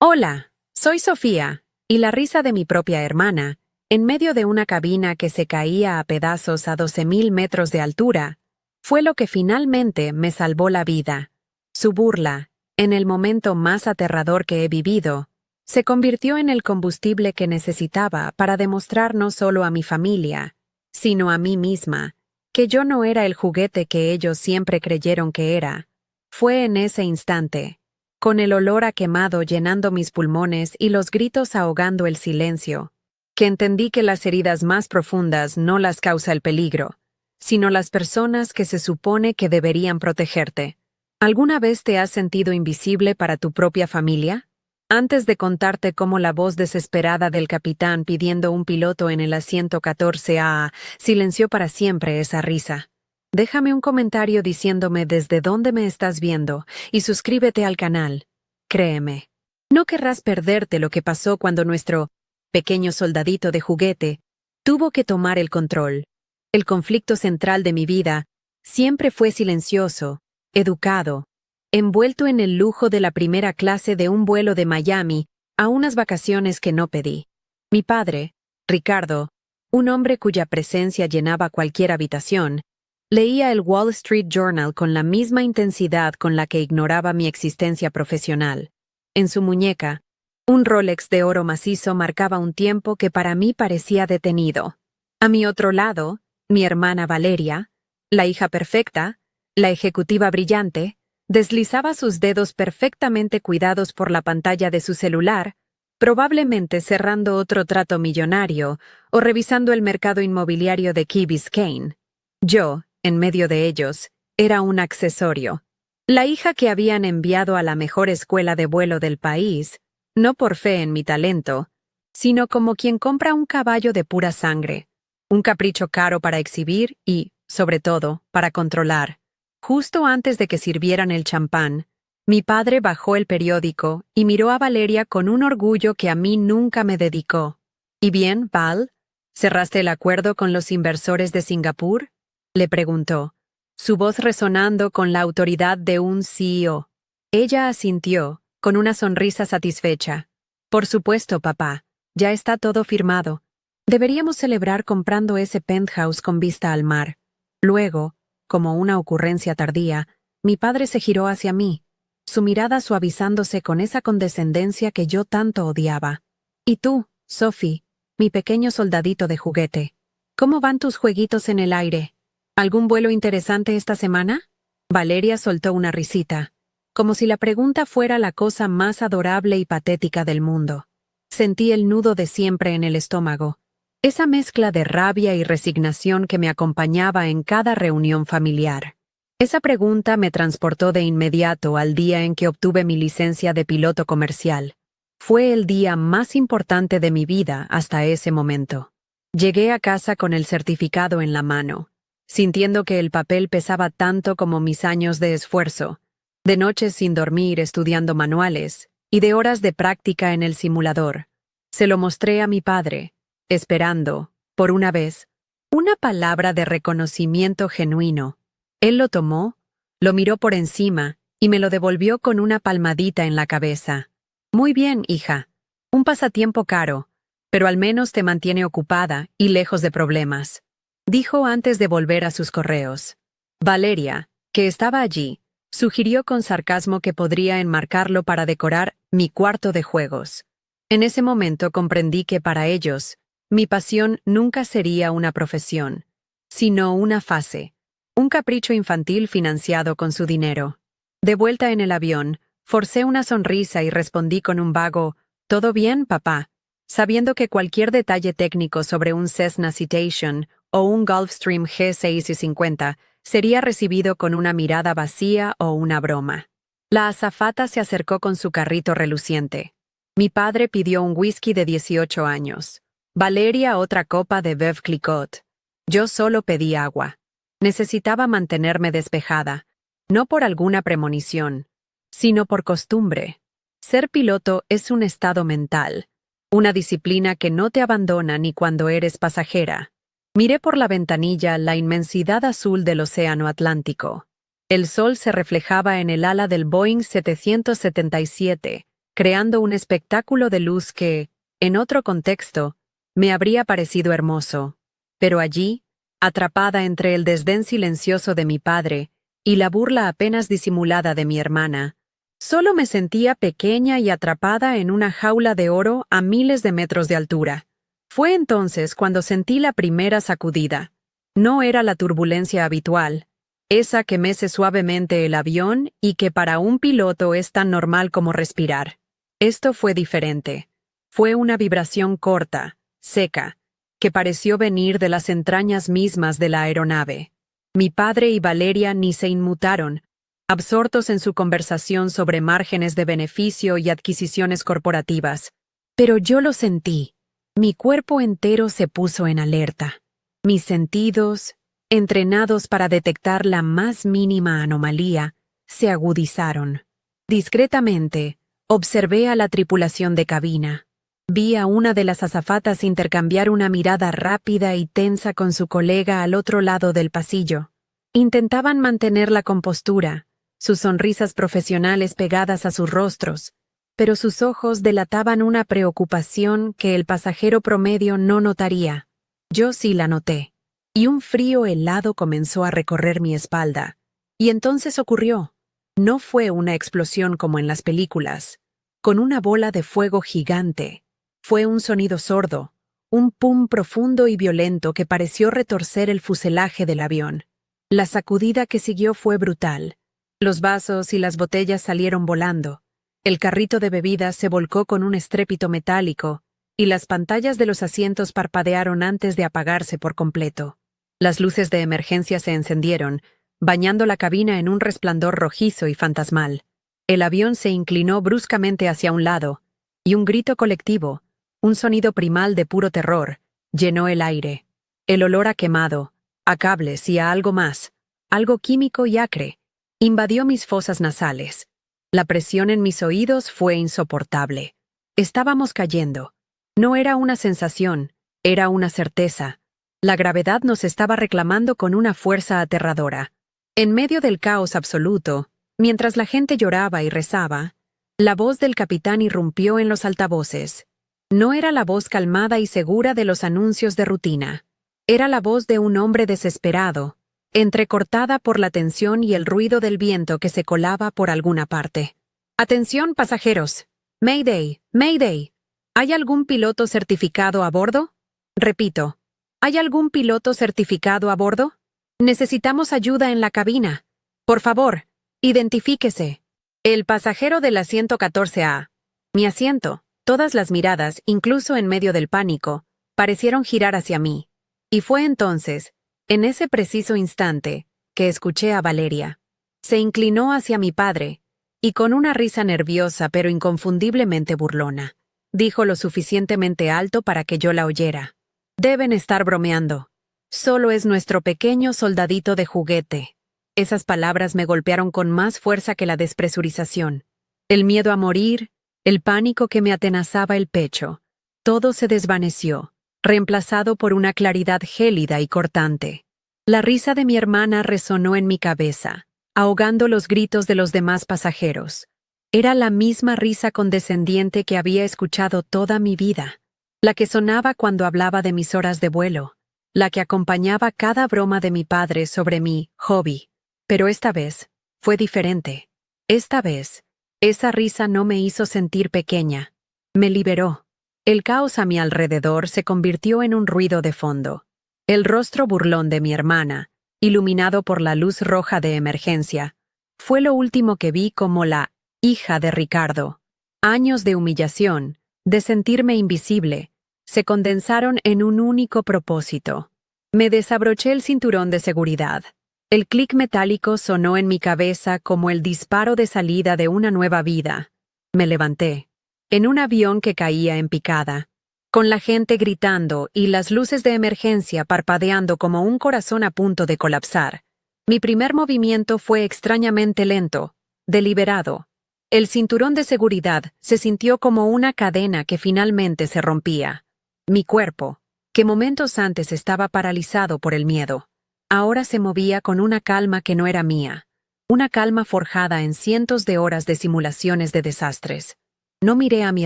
Hola, soy Sofía, y la risa de mi propia hermana, en medio de una cabina que se caía a pedazos a 12.000 metros de altura, fue lo que finalmente me salvó la vida. Su burla, en el momento más aterrador que he vivido, se convirtió en el combustible que necesitaba para demostrar no solo a mi familia, sino a mí misma, que yo no era el juguete que ellos siempre creyeron que era. Fue en ese instante, con el olor a quemado llenando mis pulmones y los gritos ahogando el silencio, que entendí que las heridas más profundas no las causa el peligro, sino las personas que se supone que deberían protegerte. ¿Alguna vez te has sentido invisible para tu propia familia? Antes de contarte cómo la voz desesperada del capitán pidiendo un piloto en el asiento 14A silenció para siempre esa risa. Déjame un comentario diciéndome desde dónde me estás viendo y suscríbete al canal. Créeme, no querrás perderte lo que pasó cuando nuestro pequeño soldadito de juguete tuvo que tomar el control. El conflicto central de mi vida siempre fue silencioso, educado, envuelto en el lujo de la primera clase de un vuelo de Miami a unas vacaciones que no pedí. Mi padre, Ricardo, un hombre cuya presencia llenaba cualquier habitación, leía el Wall Street Journal con la misma intensidad con la que ignoraba mi existencia profesional. En su muñeca, un Rolex de oro macizo marcaba un tiempo que para mí parecía detenido. A mi otro lado, mi hermana Valeria, la hija perfecta, la ejecutiva brillante, deslizaba sus dedos perfectamente cuidados por la pantalla de su celular, probablemente cerrando otro trato millonario o revisando el mercado inmobiliario de Key Biscayne. Yo, en medio de ellos, era un accesorio. La hija que habían enviado a la mejor escuela de vuelo del país, no por fe en mi talento, sino como quien compra un caballo de pura sangre, un capricho caro para exhibir y, sobre todo, para controlar. Justo antes de que sirvieran el champán, mi padre bajó el periódico y miró a Valeria con un orgullo que a mí nunca me dedicó. ¿Y bien, Val? ¿Cerraste el acuerdo con los inversores de Singapur?, le preguntó, su voz resonando con la autoridad de un CEO. Ella asintió, con una sonrisa satisfecha. Por supuesto, papá, ya está todo firmado. Deberíamos celebrar comprando ese penthouse con vista al mar. Luego, como una ocurrencia tardía, mi padre se giró hacia mí, su mirada suavizándose con esa condescendencia que yo tanto odiaba. ¿Y tú, Sophie, mi pequeño soldadito de juguete? ¿Cómo van tus jueguitos en el aire? ¿Algún vuelo interesante esta semana? Valeria soltó una risita, como si la pregunta fuera la cosa más adorable y patética del mundo. Sentí el nudo de siempre en el estómago, esa mezcla de rabia y resignación que me acompañaba en cada reunión familiar. Esa pregunta me transportó de inmediato al día en que obtuve mi licencia de piloto comercial. Fue el día más importante de mi vida hasta ese momento. Llegué a casa con el certificado en la mano, sintiendo que el papel pesaba tanto como mis años de esfuerzo, de noches sin dormir estudiando manuales y de horas de práctica en el simulador. Se lo mostré a mi padre, esperando, por una vez, una palabra de reconocimiento genuino. Él lo tomó, lo miró por encima y me lo devolvió con una palmadita en la cabeza. Muy bien, hija. Un pasatiempo caro, pero al menos te mantiene ocupada y lejos de problemas, dijo antes de volver a sus correos. Valeria, que estaba allí, sugirió con sarcasmo que podría enmarcarlo para decorar mi cuarto de juegos. En ese momento comprendí que para ellos, mi pasión nunca sería una profesión, sino una fase, un capricho infantil financiado con su dinero. De vuelta en el avión, forcé una sonrisa y respondí con un vago, «¿Todo bien, papá?», sabiendo que cualquier detalle técnico sobre un Cessna Citation o un Gulfstream G650 sería recibido con una mirada vacía o una broma. La azafata se acercó con su carrito reluciente. Mi padre pidió un whisky de 18 años. Valeria otra copa de Veuve Clicquot. Yo solo pedí agua. Necesitaba mantenerme despejada, no por alguna premonición, sino por costumbre. Ser piloto es un estado mental, una disciplina que no te abandona ni cuando eres pasajera. Miré por la ventanilla la inmensidad azul del océano Atlántico. El sol se reflejaba en el ala del Boeing 777, creando un espectáculo de luz que, en otro contexto, me habría parecido hermoso. Pero allí, atrapada entre el desdén silencioso de mi padre y la burla apenas disimulada de mi hermana, solo me sentía pequeña y atrapada en una jaula de oro a miles de metros de altura. Fue entonces cuando sentí la primera sacudida. No era la turbulencia habitual, esa que mece suavemente el avión y que para un piloto es tan normal como respirar. Esto fue diferente. Fue una vibración corta, seca, que pareció venir de las entrañas mismas de la aeronave. Mi padre y Valeria ni se inmutaron, absortos en su conversación sobre márgenes de beneficio y adquisiciones corporativas. Pero yo lo sentí. Mi cuerpo entero se puso en alerta. Mis sentidos, entrenados para detectar la más mínima anomalía, se agudizaron. Discretamente, observé a la tripulación de cabina. Vi a una de las azafatas intercambiar una mirada rápida y tensa con su colega al otro lado del pasillo. Intentaban mantener la compostura, sus sonrisas profesionales pegadas a sus rostros, pero sus ojos delataban una preocupación que el pasajero promedio no notaría. Yo sí la noté, y un frío helado comenzó a recorrer mi espalda. Y entonces ocurrió. No fue una explosión como en las películas, con una bola de fuego gigante. Fue un sonido sordo, un pum profundo y violento que pareció retorcer el fuselaje del avión. La sacudida que siguió fue brutal. Los vasos y las botellas salieron volando. El carrito de bebidas se volcó con un estrépito metálico, y las pantallas de los asientos parpadearon antes de apagarse por completo. Las luces de emergencia se encendieron, bañando la cabina en un resplandor rojizo y fantasmal. El avión se inclinó bruscamente hacia un lado, y un grito colectivo, un sonido primal de puro terror, llenó el aire. El olor a quemado, a cables y a algo más, algo químico y acre, invadió mis fosas nasales. La presión en mis oídos fue insoportable. Estábamos cayendo. No era una sensación, era una certeza. La gravedad nos estaba reclamando con una fuerza aterradora. En medio del caos absoluto, mientras la gente lloraba y rezaba, la voz del capitán irrumpió en los altavoces. No era la voz calmada y segura de los anuncios de rutina. Era la voz de un hombre desesperado, entrecortada por la tensión y el ruido del viento que se colaba por alguna parte. «Atención, pasajeros. Mayday, Mayday. ¿Hay algún piloto certificado a bordo? Repito, ¿hay algún piloto certificado a bordo? Necesitamos ayuda en la cabina. Por favor, identifíquese. El pasajero del asiento 14A. Mi asiento». Todas las miradas, incluso en medio del pánico, parecieron girar hacia mí. Y fue entonces, en ese preciso instante, que escuché a Valeria. Se inclinó hacia mi padre, y con una risa nerviosa pero inconfundiblemente burlona, dijo lo suficientemente alto para que yo la oyera. «Deben estar bromeando. Solo es nuestro pequeño soldadito de juguete». Esas palabras me golpearon con más fuerza que la despresurización. El miedo a morir, el pánico que me atenazaba el pecho, todo se desvaneció, reemplazado por una claridad gélida y cortante. La risa de mi hermana resonó en mi cabeza, ahogando los gritos de los demás pasajeros. Era la misma risa condescendiente que había escuchado toda mi vida, la que sonaba cuando hablaba de mis horas de vuelo, la que acompañaba cada broma de mi padre sobre mi hobby. Pero esta vez fue diferente. Esta vez, esa risa no me hizo sentir pequeña. Me liberó. El caos a mi alrededor se convirtió en un ruido de fondo. El rostro burlón de mi hermana, iluminado por la luz roja de emergencia, fue lo último que vi como la hija de Ricardo. Años de humillación, de sentirme invisible, se condensaron en un único propósito. Me desabroché el cinturón de seguridad. El clic metálico sonó en mi cabeza como el disparo de salida de una nueva vida. Me levanté. En un avión que caía en picada, con la gente gritando y las luces de emergencia parpadeando como un corazón a punto de colapsar. Mi primer movimiento fue extrañamente lento, deliberado. El cinturón de seguridad se sintió como una cadena que finalmente se rompía. Mi cuerpo, que momentos antes estaba paralizado por el miedo, ahora se movía con una calma que no era mía, una calma forjada en cientos de horas de simulaciones de desastres. No miré a mi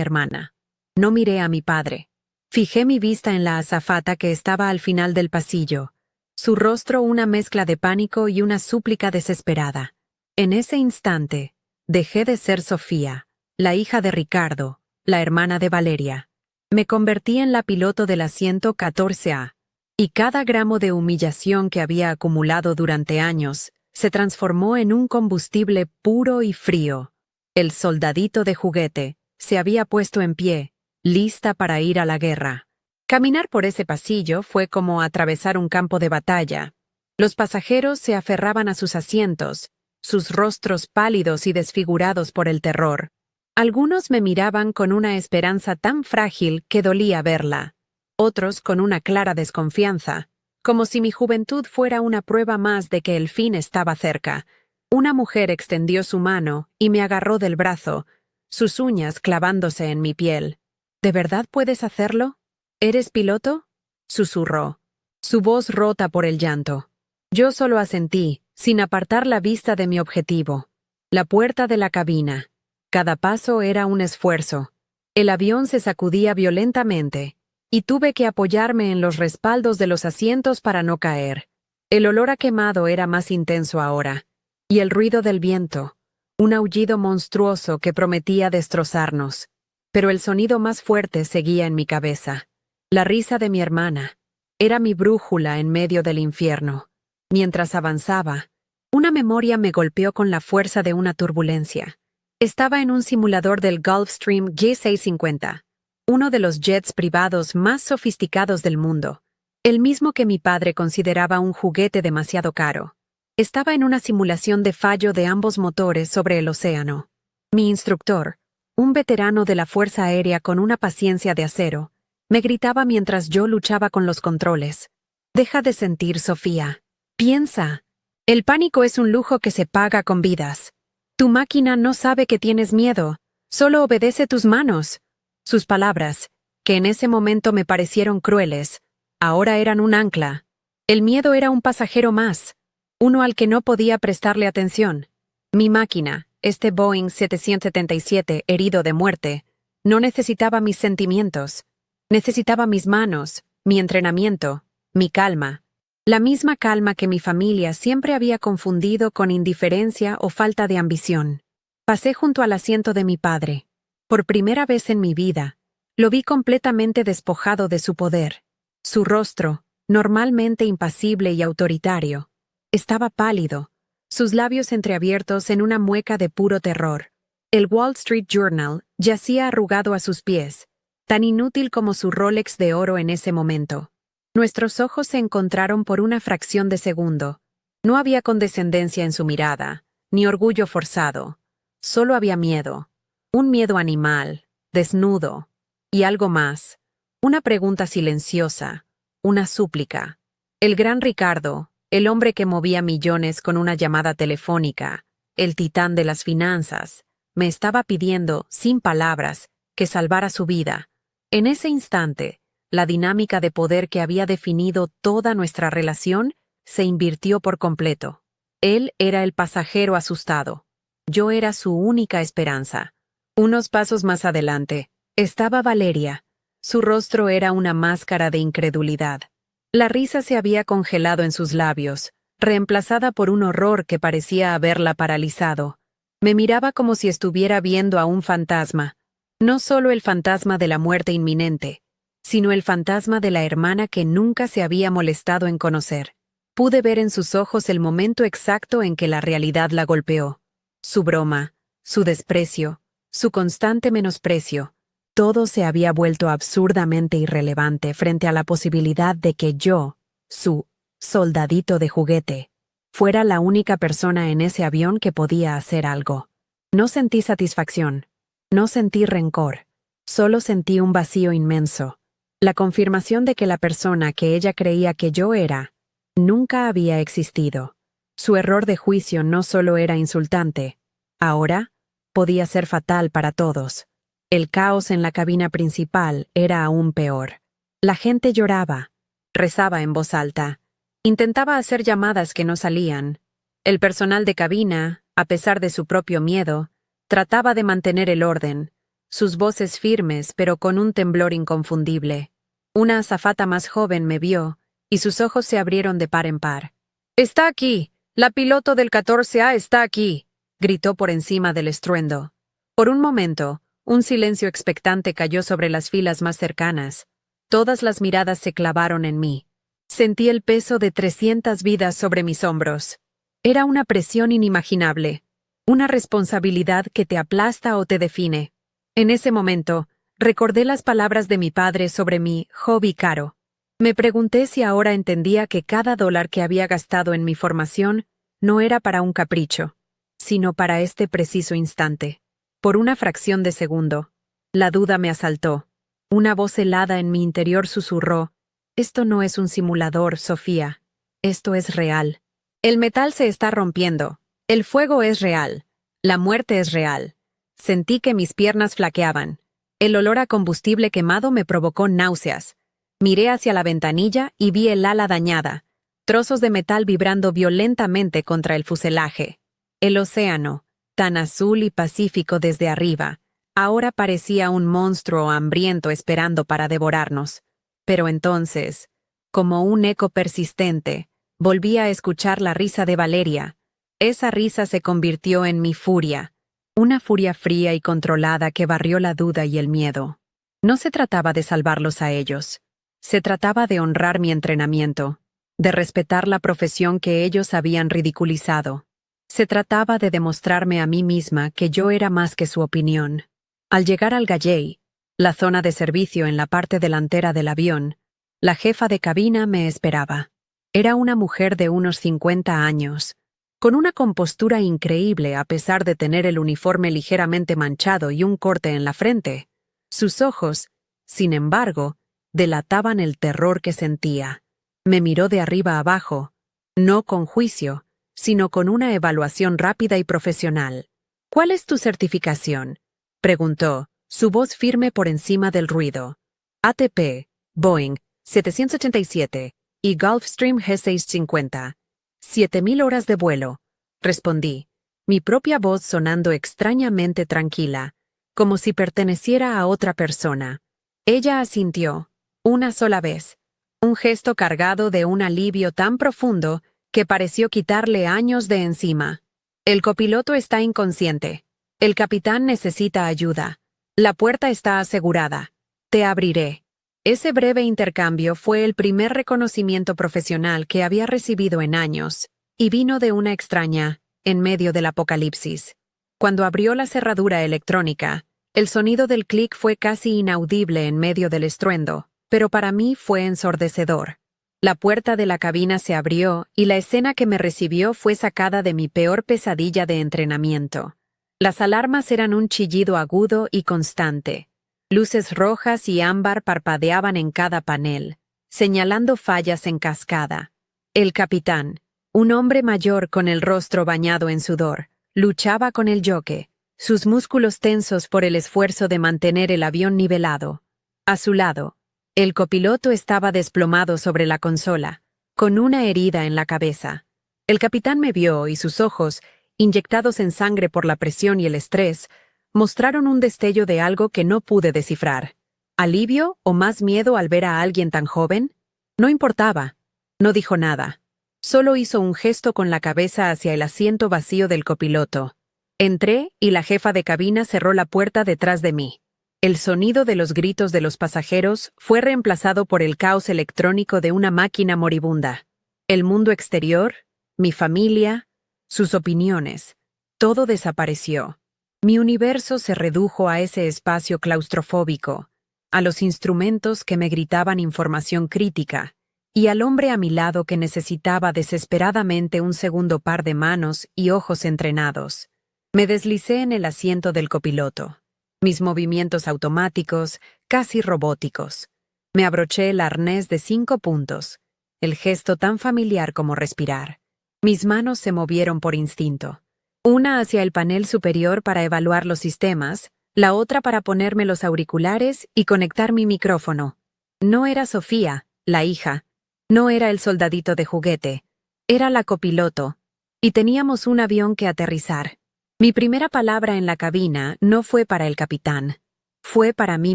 hermana. No miré a mi padre. Fijé mi vista en la azafata que estaba al final del pasillo. Su rostro una mezcla de pánico y una súplica desesperada. En ese instante, dejé de ser Sofía, la hija de Ricardo, la hermana de Valeria. Me convertí en la piloto del asiento 14A, y cada gramo de humillación que había acumulado durante años se transformó en un combustible puro y frío. El soldadito de juguete se había puesto en pie, lista para ir a la guerra. Caminar por ese pasillo fue como atravesar un campo de batalla. Los pasajeros se aferraban a sus asientos, sus rostros pálidos y desfigurados por el terror. Algunos me miraban con una esperanza tan frágil que dolía verla. Otros con una clara desconfianza, como si mi juventud fuera una prueba más de que el fin estaba cerca. Una mujer extendió su mano y me agarró del brazo, sus uñas clavándose en mi piel. ¿De verdad puedes hacerlo? ¿Eres piloto? Susurró, su voz rota por el llanto. Yo solo asentí, sin apartar la vista de mi objetivo. La puerta de la cabina. Cada paso era un esfuerzo. El avión se sacudía violentamente, y tuve que apoyarme en los respaldos de los asientos para no caer. El olor a quemado era más intenso ahora, y el ruido del viento, un aullido monstruoso que prometía destrozarnos. Pero el sonido más fuerte seguía en mi cabeza. La risa de mi hermana. Era mi brújula en medio del infierno. Mientras avanzaba, una memoria me golpeó con la fuerza de una turbulencia. Estaba en un simulador del Gulfstream G650, uno de los jets privados más sofisticados del mundo, el mismo que mi padre consideraba un juguete demasiado caro. Estaba en una simulación de fallo de ambos motores sobre el océano. Mi instructor, un veterano de la Fuerza Aérea con una paciencia de acero, me gritaba mientras yo luchaba con los controles. Deja de sentir, Sofía. Piensa. El pánico es un lujo que se paga con vidas. Tu máquina no sabe que tienes miedo, solo obedece tus manos. Sus palabras, que en ese momento me parecieron crueles, ahora eran un ancla. El miedo era un pasajero más, uno al que no podía prestarle atención. Mi máquina, este Boeing 777 herido de muerte, no necesitaba mis sentimientos. Necesitaba mis manos, mi entrenamiento, mi calma. La misma calma que mi familia siempre había confundido con indiferencia o falta de ambición. Pasé junto al asiento de mi padre. Por primera vez en mi vida, lo vi completamente despojado de su poder. Su rostro, normalmente impasible y autoritario, estaba pálido, sus labios entreabiertos en una mueca de puro terror. El Wall Street Journal yacía arrugado a sus pies, tan inútil como su Rolex de oro en ese momento. Nuestros ojos se encontraron por una fracción de segundo. No había condescendencia en su mirada, ni orgullo forzado. Solo había miedo. Un miedo animal, desnudo. Y algo más. Una pregunta silenciosa. Una súplica. El gran Ricardo, el hombre que movía millones con una llamada telefónica, el titán de las finanzas, me estaba pidiendo, sin palabras, que salvara su vida. En ese instante, la dinámica de poder que había definido toda nuestra relación se invirtió por completo. Él era el pasajero asustado. Yo era su única esperanza. Unos pasos más adelante, estaba Valeria. Su rostro era una máscara de incredulidad. La risa se había congelado en sus labios, reemplazada por un horror que parecía haberla paralizado. Me miraba como si estuviera viendo a un fantasma. No solo el fantasma de la muerte inminente, sino el fantasma de la hermana que nunca se había molestado en conocer. Pude ver en sus ojos el momento exacto en que la realidad la golpeó. Su broma, su desprecio, su constante menosprecio, todo se había vuelto absurdamente irrelevante frente a la posibilidad de que yo, su soldadito de juguete, fuera la única persona en ese avión que podía hacer algo. No sentí satisfacción, no sentí rencor, solo sentí un vacío inmenso. La confirmación de que la persona que ella creía que yo era, nunca había existido. Su error de juicio no solo era insultante, ahora podía ser fatal para todos. El caos en la cabina principal era aún peor. La gente lloraba, rezaba en voz alta, intentaba hacer llamadas que no salían. El personal de cabina, a pesar de su propio miedo, trataba de mantener el orden, sus voces firmes pero con un temblor inconfundible. Una azafata más joven me vio, y sus ojos se abrieron de par en par. «¡Está aquí! La piloto del 14A está aquí», gritó por encima del estruendo. Por un momento, un silencio expectante cayó sobre las filas más cercanas. Todas las miradas se clavaron en mí. Sentí el peso de 300 vidas sobre mis hombros. Era una presión inimaginable, una responsabilidad que te aplasta o te define. En ese momento, recordé las palabras de mi padre sobre mi hobby caro. Me pregunté si ahora entendía que cada dólar que había gastado en mi formación no era para un capricho, sino para este preciso instante. Por una fracción de segundo, la duda me asaltó. Una voz helada en mi interior susurró: «Esto no es un simulador, Sofía. Esto es real. El metal se está rompiendo. El fuego es real. La muerte es real». Sentí que mis piernas flaqueaban. El olor a combustible quemado me provocó náuseas. Miré hacia la ventanilla y vi el ala dañada, trozos de metal vibrando violentamente contra el fuselaje. El océano, tan azul y pacífico desde arriba, ahora parecía un monstruo hambriento esperando para devorarnos. Pero entonces, como un eco persistente, volví a escuchar la risa de Valeria. Esa risa se convirtió en mi furia, una furia fría y controlada que barrió la duda y el miedo. No se trataba de salvarlos a ellos. Se trataba de honrar mi entrenamiento, de respetar la profesión que ellos habían ridiculizado. Se trataba de demostrarme a mí misma que yo era más que su opinión. Al llegar al galley, la zona de servicio en la parte delantera del avión, la jefa de cabina me esperaba. Era una mujer de unos 50 años, con una compostura increíble a pesar de tener el uniforme ligeramente manchado y un corte en la frente. Sus ojos, sin embargo, delataban el terror que sentía. Me miró de arriba a abajo, no con juicio, sino con una evaluación rápida y profesional. «¿Cuál es tu certificación?», preguntó, su voz firme por encima del ruido. «ATP, Boeing 787 y Gulfstream G650. 7000 horas de vuelo», respondí, mi propia voz sonando extrañamente tranquila, como si perteneciera a otra persona. Ella asintió, una sola vez, un gesto cargado de un alivio tan profundo que pareció quitarle años de encima. «El copiloto está inconsciente. El capitán necesita ayuda. La puerta está asegurada. Te abriré». Ese breve intercambio fue el primer reconocimiento profesional que había recibido en años, y vino de una extraña, en medio del apocalipsis. Cuando abrió la cerradura electrónica, el sonido del clic fue casi inaudible en medio del estruendo, pero para mí fue ensordecedor. La puerta de la cabina se abrió y la escena que me recibió fue sacada de mi peor pesadilla de entrenamiento. Las alarmas eran un chillido agudo y constante. Luces rojas y ámbar parpadeaban en cada panel, señalando fallas en cascada. El capitán, un hombre mayor con el rostro bañado en sudor, luchaba con el yoke, sus músculos tensos por el esfuerzo de mantener el avión nivelado. A su lado, el copiloto estaba desplomado sobre la consola, con una herida en la cabeza. El capitán me vio y sus ojos, inyectados en sangre por la presión y el estrés, mostraron un destello de algo que no pude descifrar. ¿Alivio o más miedo al ver a alguien tan joven? No importaba. No dijo nada. Solo hizo un gesto con la cabeza hacia el asiento vacío del copiloto. Entré y la jefa de cabina cerró la puerta detrás de mí. El sonido de los gritos de los pasajeros fue reemplazado por el caos electrónico de una máquina moribunda. El mundo exterior, mi familia, sus opiniones, todo desapareció. Mi universo se redujo a ese espacio claustrofóbico, a los instrumentos que me gritaban información crítica, y al hombre a mi lado que necesitaba desesperadamente un segundo par de manos y ojos entrenados. Me deslicé en el asiento del copiloto. Mis movimientos automáticos, casi robóticos. Me abroché el arnés de 5 puntos, el gesto tan familiar como respirar. Mis manos se movieron por instinto. Una hacia el panel superior para evaluar los sistemas, la otra para ponerme los auriculares y conectar mi micrófono. No era Sofía, la hija. No era el soldadito de juguete. Era la copiloto. Y teníamos un avión que aterrizar. Mi primera palabra en la cabina no fue para el capitán. Fue para mí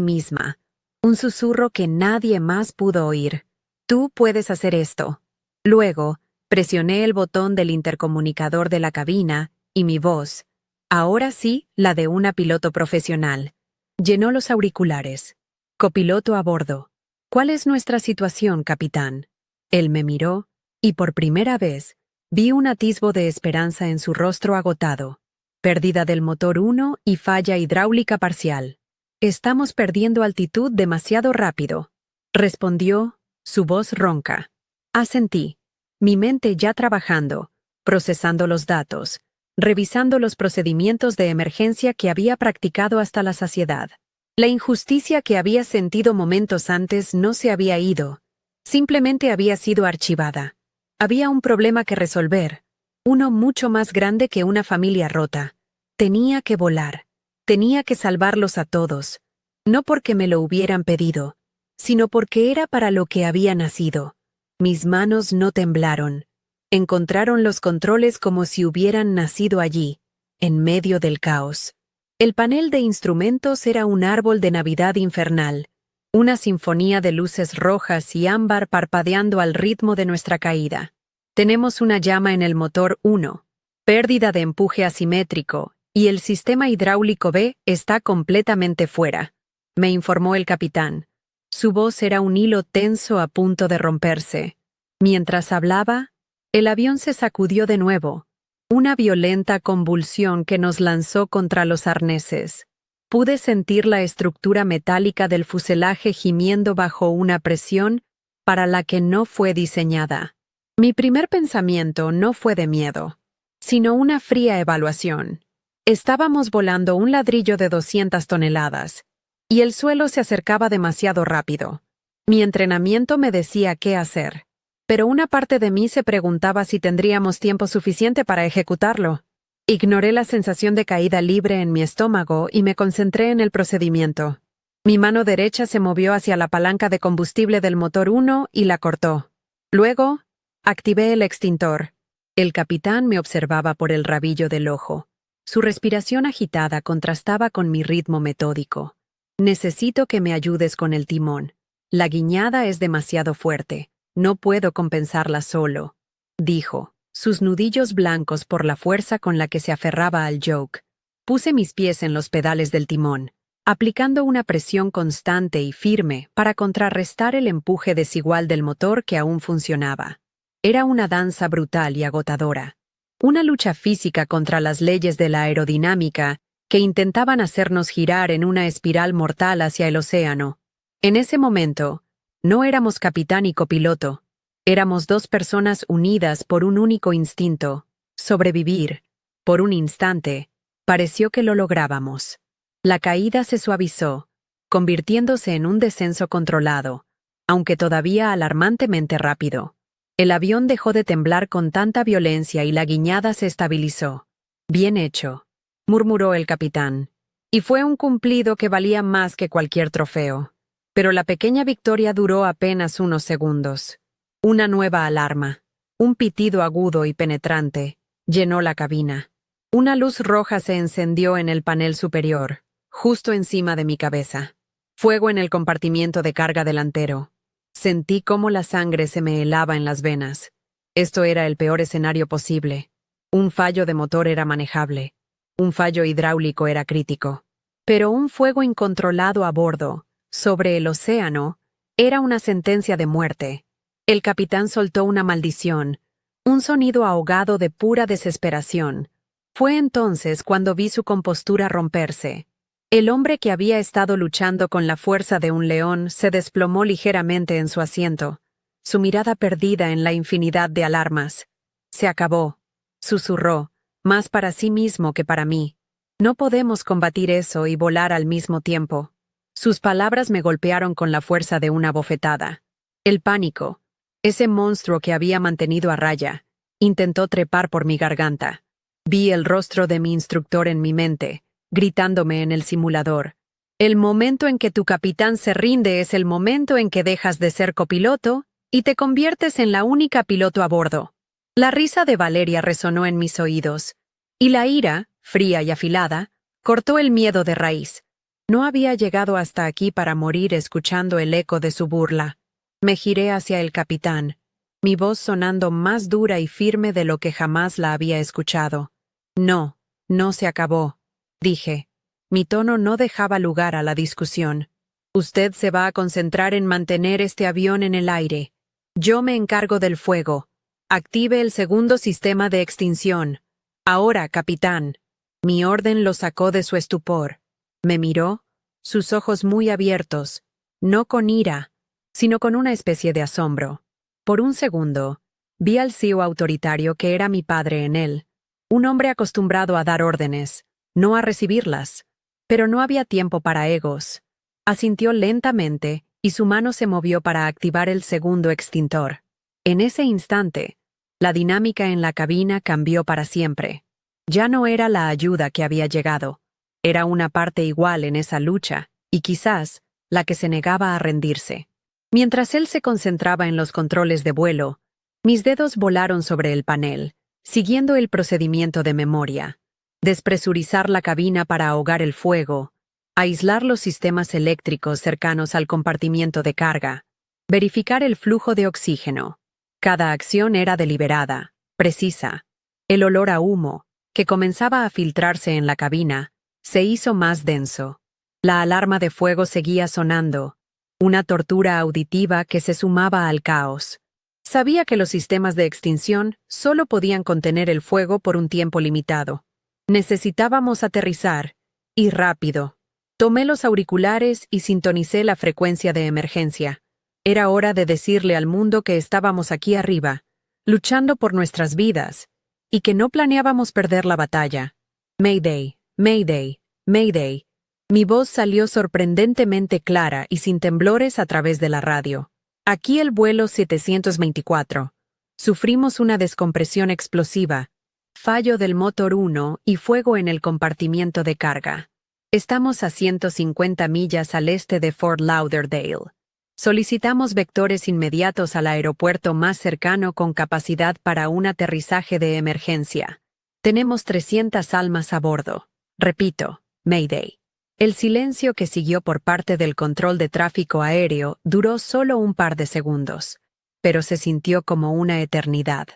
misma. Un susurro que nadie más pudo oír. Tú puedes hacer esto. Luego, presioné el botón del intercomunicador de la cabina y mi voz, ahora sí, la de una piloto profesional, llenó los auriculares. Copiloto a bordo. ¿Cuál es nuestra situación, capitán? Él me miró, y por primera vez, vi un atisbo de esperanza en su rostro agotado. Pérdida del motor 1 y falla hidráulica parcial. Estamos perdiendo altitud demasiado rápido, respondió, su voz ronca. Asentí, mi mente ya trabajando, procesando los datos, revisando los procedimientos de emergencia que había practicado hasta la saciedad. La injusticia que había sentido momentos antes no se había ido, simplemente había sido archivada. Había un problema que resolver, uno mucho más grande que una familia rota. Tenía que volar, tenía que salvarlos a todos, no porque me lo hubieran pedido, sino porque era para lo que había nacido. Mis manos no temblaron. Encontraron los controles como si hubieran nacido allí, en medio del caos. El panel de instrumentos era un árbol de Navidad infernal, una sinfonía de luces rojas y ámbar parpadeando al ritmo de nuestra caída. Tenemos una llama en el motor 1, pérdida de empuje asimétrico, y el sistema hidráulico B está completamente fuera, me informó el capitán. Su voz era un hilo tenso a punto de romperse. Mientras hablaba, el avión se sacudió de nuevo, una violenta convulsión que nos lanzó contra los arneses. Pude sentir la estructura metálica del fuselaje gimiendo bajo una presión para la que no fue diseñada. Mi primer pensamiento no fue de miedo, sino una fría evaluación. Estábamos volando un ladrillo de 200 toneladas, y el suelo se acercaba demasiado rápido. Mi entrenamiento me decía qué hacer, pero una parte de mí se preguntaba si tendríamos tiempo suficiente para ejecutarlo. Ignoré la sensación de caída libre en mi estómago y me concentré en el procedimiento. Mi mano derecha se movió hacia la palanca de combustible del motor 1 y la cortó. Luego, activé el extintor. El capitán me observaba por el rabillo del ojo. Su respiración agitada contrastaba con mi ritmo metódico. Necesito que me ayudes con el timón. La guiñada es demasiado fuerte. No puedo compensarla solo, dijo, sus nudillos blancos por la fuerza con la que se aferraba al yoke. Puse mis pies en los pedales del timón, aplicando una presión constante y firme para contrarrestar el empuje desigual del motor que aún funcionaba. Era una danza brutal y agotadora. Una lucha física contra las leyes de la aerodinámica que intentaban hacernos girar en una espiral mortal hacia el océano. En ese momento, no éramos capitán y copiloto. Éramos dos personas unidas por un único instinto, sobrevivir. Por un instante, pareció que lo lográbamos. La caída se suavizó, convirtiéndose en un descenso controlado, aunque todavía alarmantemente rápido. El avión dejó de temblar con tanta violencia y la guiñada se estabilizó. Bien hecho, murmuró el capitán. Y fue un cumplido que valía más que cualquier trofeo. Pero la pequeña victoria duró apenas unos segundos. Una nueva alarma, un pitido agudo y penetrante, llenó la cabina. Una luz roja se encendió en el panel superior, justo encima de mi cabeza. Fuego en el compartimiento de carga delantero. Sentí cómo la sangre se me helaba en las venas. Esto era el peor escenario posible. Un fallo de motor era manejable. Un fallo hidráulico era crítico. Pero un fuego incontrolado a bordo, sobre el océano, era una sentencia de muerte. El capitán soltó una maldición, un sonido ahogado de pura desesperación. Fue entonces cuando vi su compostura romperse. El hombre que había estado luchando con la fuerza de un león se desplomó ligeramente en su asiento, su mirada perdida en la infinidad de alarmas. Se acabó, susurró, más para sí mismo que para mí. No podemos combatir eso y volar al mismo tiempo. Sus palabras me golpearon con la fuerza de una bofetada. El pánico, ese monstruo que había mantenido a raya, intentó trepar por mi garganta. Vi el rostro de mi instructor en mi mente, gritándome en el simulador. El momento en que tu capitán se rinde es el momento en que dejas de ser copiloto y te conviertes en la única piloto a bordo. La risa de Valeria resonó en mis oídos, y la ira, fría y afilada, cortó el miedo de raíz. No había llegado hasta aquí para morir escuchando el eco de su burla. Me giré hacia el capitán, mi voz sonando más dura y firme de lo que jamás la había escuchado. No, no se acabó, dije. Mi tono no dejaba lugar a la discusión. Usted se va a concentrar en mantener este avión en el aire. Yo me encargo del fuego. Active el segundo sistema de extinción. Ahora, capitán. Mi orden lo sacó de su estupor. Me miró, sus ojos muy abiertos, no con ira, sino con una especie de asombro. Por un segundo, vi al CEO autoritario que era mi padre en él, un hombre acostumbrado a dar órdenes, no a recibirlas. Pero no había tiempo para egos. Asintió lentamente y su mano se movió para activar el segundo extintor. En ese instante, la dinámica en la cabina cambió para siempre. Ya no era la ayuda que había llegado. Era una parte igual en esa lucha, y quizás la que se negaba a rendirse. Mientras él se concentraba en los controles de vuelo, mis dedos volaron sobre el panel, siguiendo el procedimiento de memoria. Despresurizar la cabina para ahogar el fuego, aislar los sistemas eléctricos cercanos al compartimiento de carga, verificar el flujo de oxígeno. Cada acción era deliberada, precisa. El olor a humo, que comenzaba a filtrarse en la cabina, se hizo más denso. La alarma de fuego seguía sonando, una tortura auditiva que se sumaba al caos. Sabía que los sistemas de extinción solo podían contener el fuego por un tiempo limitado. Necesitábamos aterrizar, y rápido. Tomé los auriculares y sintonicé la frecuencia de emergencia. Era hora de decirle al mundo que estábamos aquí arriba, luchando por nuestras vidas, y que no planeábamos perder la batalla. Mayday, Mayday, Mayday. Mi voz salió sorprendentemente clara y sin temblores a través de la radio. Aquí el vuelo 724. Sufrimos una descompresión explosiva, fallo del motor 1 y fuego en el compartimiento de carga. Estamos a 150 millas al este de Fort Lauderdale. Solicitamos vectores inmediatos al aeropuerto más cercano con capacidad para un aterrizaje de emergencia. Tenemos 300 almas a bordo. Repito, Mayday. El silencio que siguió por parte del control de tráfico aéreo duró solo un par de segundos, pero se sintió como una eternidad.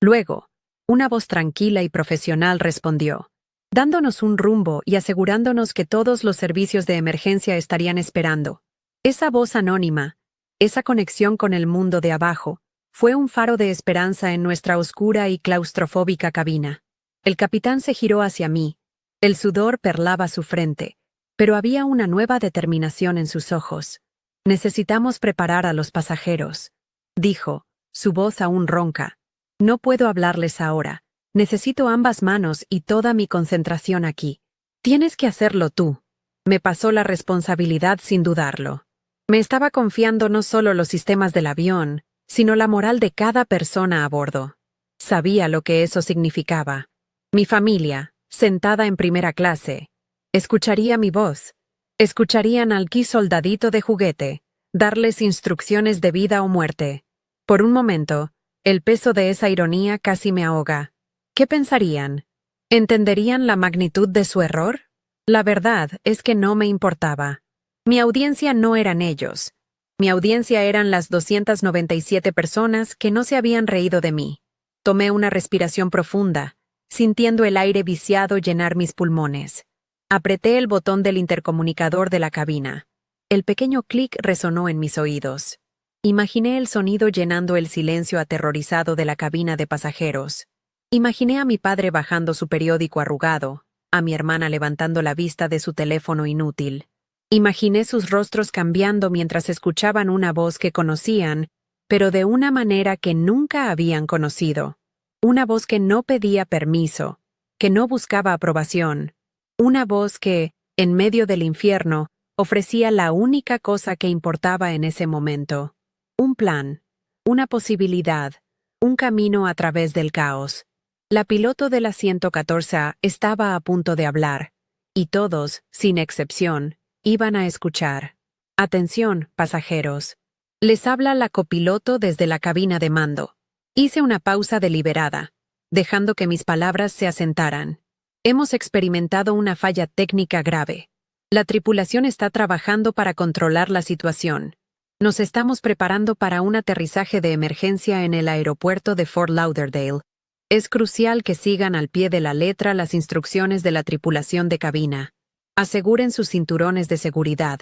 Luego, una voz tranquila y profesional respondió, dándonos un rumbo y asegurándonos que todos los servicios de emergencia estarían esperando. Esa voz anónima, esa conexión con el mundo de abajo, fue un faro de esperanza en nuestra oscura y claustrofóbica cabina. El capitán se giró hacia mí. El sudor perlaba su frente, pero había una nueva determinación en sus ojos. Necesitamos preparar a los pasajeros, dijo, su voz aún ronca. No puedo hablarles ahora. Necesito ambas manos y toda mi concentración aquí. Tienes que hacerlo tú. Me pasó la responsabilidad sin dudarlo. Me estaba confiando no solo los sistemas del avión, sino la moral de cada persona a bordo. Sabía lo que eso significaba. Mi familia, sentada en primera clase, escucharía mi voz. Escucharían al soldadito de juguete, darles instrucciones de vida o muerte. Por un momento, el peso de esa ironía casi me ahoga. ¿Qué pensarían? ¿Entenderían la magnitud de su error? La verdad es que no me importaba. Mi audiencia no eran ellos. Mi audiencia eran las 297 personas que no se habían reído de mí. Tomé una respiración profunda, sintiendo el aire viciado llenar mis pulmones. Apreté el botón del intercomunicador de la cabina. El pequeño clic resonó en mis oídos. Imaginé el sonido llenando el silencio aterrorizado de la cabina de pasajeros. Imaginé a mi padre bajando su periódico arrugado, a mi hermana levantando la vista de su teléfono inútil. Imaginé sus rostros cambiando mientras escuchaban una voz que conocían, pero de una manera que nunca habían conocido. Una voz que no pedía permiso, que no buscaba aprobación. Una voz que, en medio del infierno, ofrecía la única cosa que importaba en ese momento. Un plan, una posibilidad, un camino a través del caos. La piloto de la 114A estaba a punto de hablar, y todos, sin excepción, iban a escuchar. Atención, pasajeros. Les habla la copiloto desde la cabina de mando. Hice una pausa deliberada, dejando que mis palabras se asentaran. Hemos experimentado una falla técnica grave. La tripulación está trabajando para controlar la situación. Nos estamos preparando para un aterrizaje de emergencia en el aeropuerto de Fort Lauderdale. Es crucial que sigan al pie de la letra las instrucciones de la tripulación de cabina. Aseguren sus cinturones de seguridad.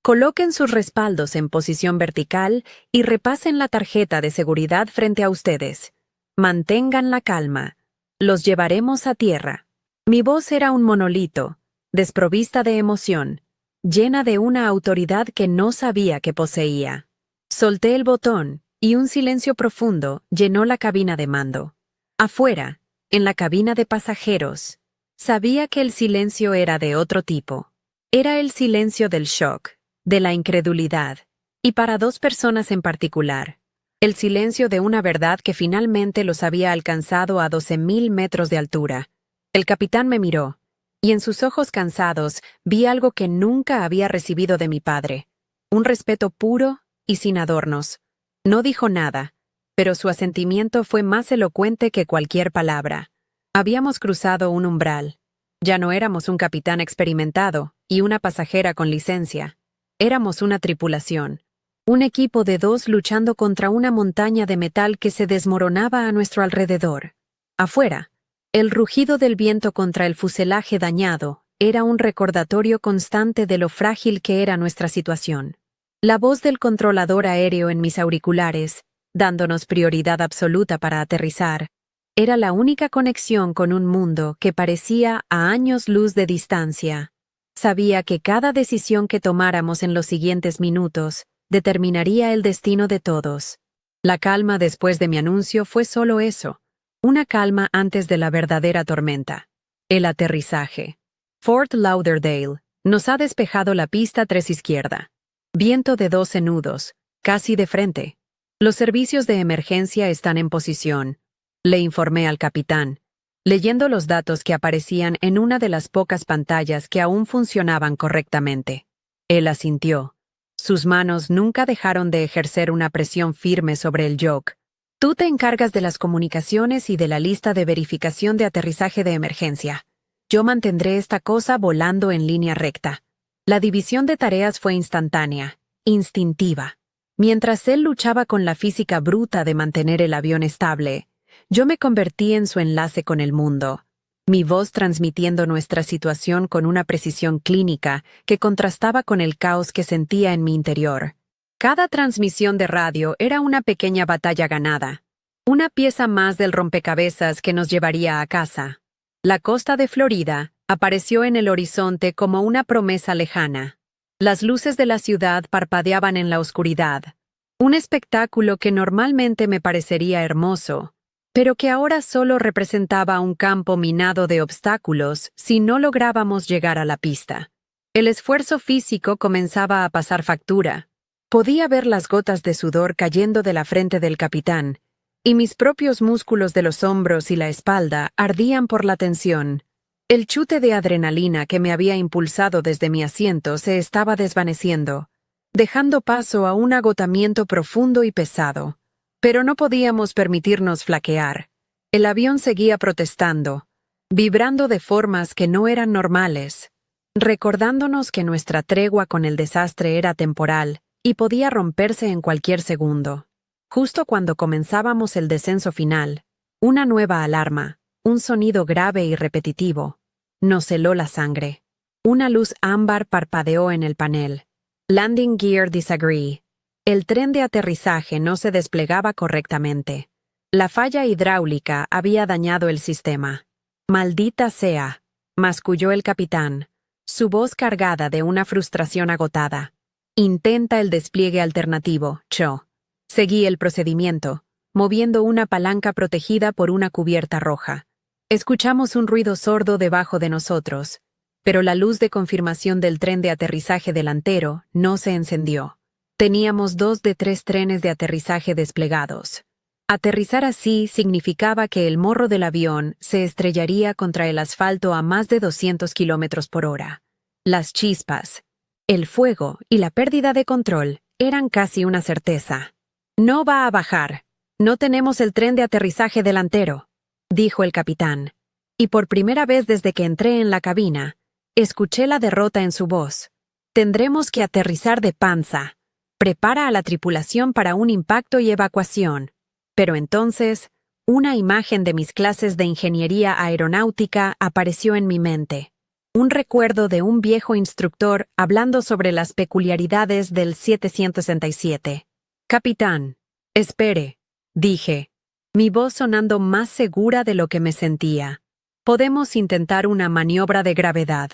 Coloquen sus respaldos en posición vertical y repasen la tarjeta de seguridad frente a ustedes. Mantengan la calma. Los llevaremos a tierra. Mi voz era un monolito, desprovista de emoción, llena de una autoridad que no sabía que poseía. Solté el botón y un silencio profundo llenó la cabina de mando. Afuera, en la cabina de pasajeros, sabía que el silencio era de otro tipo. Era el silencio del shock, de la incredulidad, y para dos personas en particular, el silencio de una verdad que finalmente los había alcanzado a 12.000 metros de altura. El capitán me miró, y en sus ojos cansados vi algo que nunca había recibido de mi padre, un respeto puro y sin adornos. No dijo nada, pero su asentimiento fue más elocuente que cualquier palabra. Habíamos cruzado un umbral. Ya no éramos un capitán experimentado y una pasajera con licencia. Éramos una tripulación, un equipo de dos luchando contra una montaña de metal que se desmoronaba a nuestro alrededor. Afuera, el rugido del viento contra el fuselaje dañado era un recordatorio constante de lo frágil que era nuestra situación. La voz del controlador aéreo en mis auriculares, dándonos prioridad absoluta para aterrizar, era la única conexión con un mundo que parecía a años luz de distancia. Sabía que cada decisión que tomáramos en los siguientes minutos determinaría el destino de todos. La calma después de mi anuncio fue solo eso, una calma antes de la verdadera tormenta. El aterrizaje. Fort Lauderdale nos ha despejado la pista 3 izquierda. Viento de 12 nudos, casi de frente. Los servicios de emergencia están en posición, le informé al capitán, leyendo los datos que aparecían en una de las pocas pantallas que aún funcionaban correctamente. Él asintió. Sus manos nunca dejaron de ejercer una presión firme sobre el yoke. Tú te encargas de las comunicaciones y de la lista de verificación de aterrizaje de emergencia. Yo mantendré esta cosa volando en línea recta. La división de tareas fue instantánea, instintiva. Mientras él luchaba con la física bruta de mantener el avión estable, yo me convertí en su enlace con el mundo, mi voz transmitiendo nuestra situación con una precisión clínica que contrastaba con el caos que sentía en mi interior. Cada transmisión de radio era una pequeña batalla ganada, una pieza más del rompecabezas que nos llevaría a casa. La costa de Florida apareció en el horizonte como una promesa lejana. Las luces de la ciudad parpadeaban en la oscuridad, un espectáculo que normalmente me parecería hermoso, pero que ahora solo representaba un campo minado de obstáculos si no lográbamos llegar a la pista. El esfuerzo físico comenzaba a pasar factura. Podía ver las gotas de sudor cayendo de la frente del capitán, y mis propios músculos de los hombros y la espalda ardían por la tensión. El chute de adrenalina que me había impulsado desde mi asiento se estaba desvaneciendo, dejando paso a un agotamiento profundo y pesado. Pero no podíamos permitirnos flaquear. El avión seguía protestando, vibrando de formas que no eran normales, recordándonos que nuestra tregua con el desastre era temporal y podía romperse en cualquier segundo. Justo cuando comenzábamos el descenso final, una nueva alarma, un sonido grave y repetitivo, nos heló la sangre. Una luz ámbar parpadeó en el panel. Landing Gear Disagree. El tren de aterrizaje no se desplegaba correctamente. La falla hidráulica había dañado el sistema. «Maldita sea», masculló el capitán, su voz cargada de una frustración agotada. «Intenta el despliegue alternativo, Cho». Seguí el procedimiento, moviendo una palanca protegida por una cubierta roja. Escuchamos un ruido sordo debajo de nosotros, pero la luz de confirmación del tren de aterrizaje delantero no se encendió. Teníamos 2 de 3 trenes de aterrizaje desplegados. Aterrizar así significaba que el morro del avión se estrellaría contra el asfalto a más de 200 kilómetros por hora. Las chispas, el fuego y la pérdida de control eran casi una certeza. «No va a bajar. No tenemos el tren de aterrizaje delantero», dijo el capitán. Y por primera vez desde que entré en la cabina, Escuché la derrota en su voz. Tendremos que aterrizar de panza. Prepara a la tripulación para un impacto y evacuación. Pero entonces, una imagen de mis clases de ingeniería aeronáutica apareció en mi mente. Un recuerdo de un viejo instructor hablando sobre las peculiaridades del 767. Capitán, espere, dije, mi voz sonando más segura de lo que me sentía. Podemos intentar una maniobra de gravedad.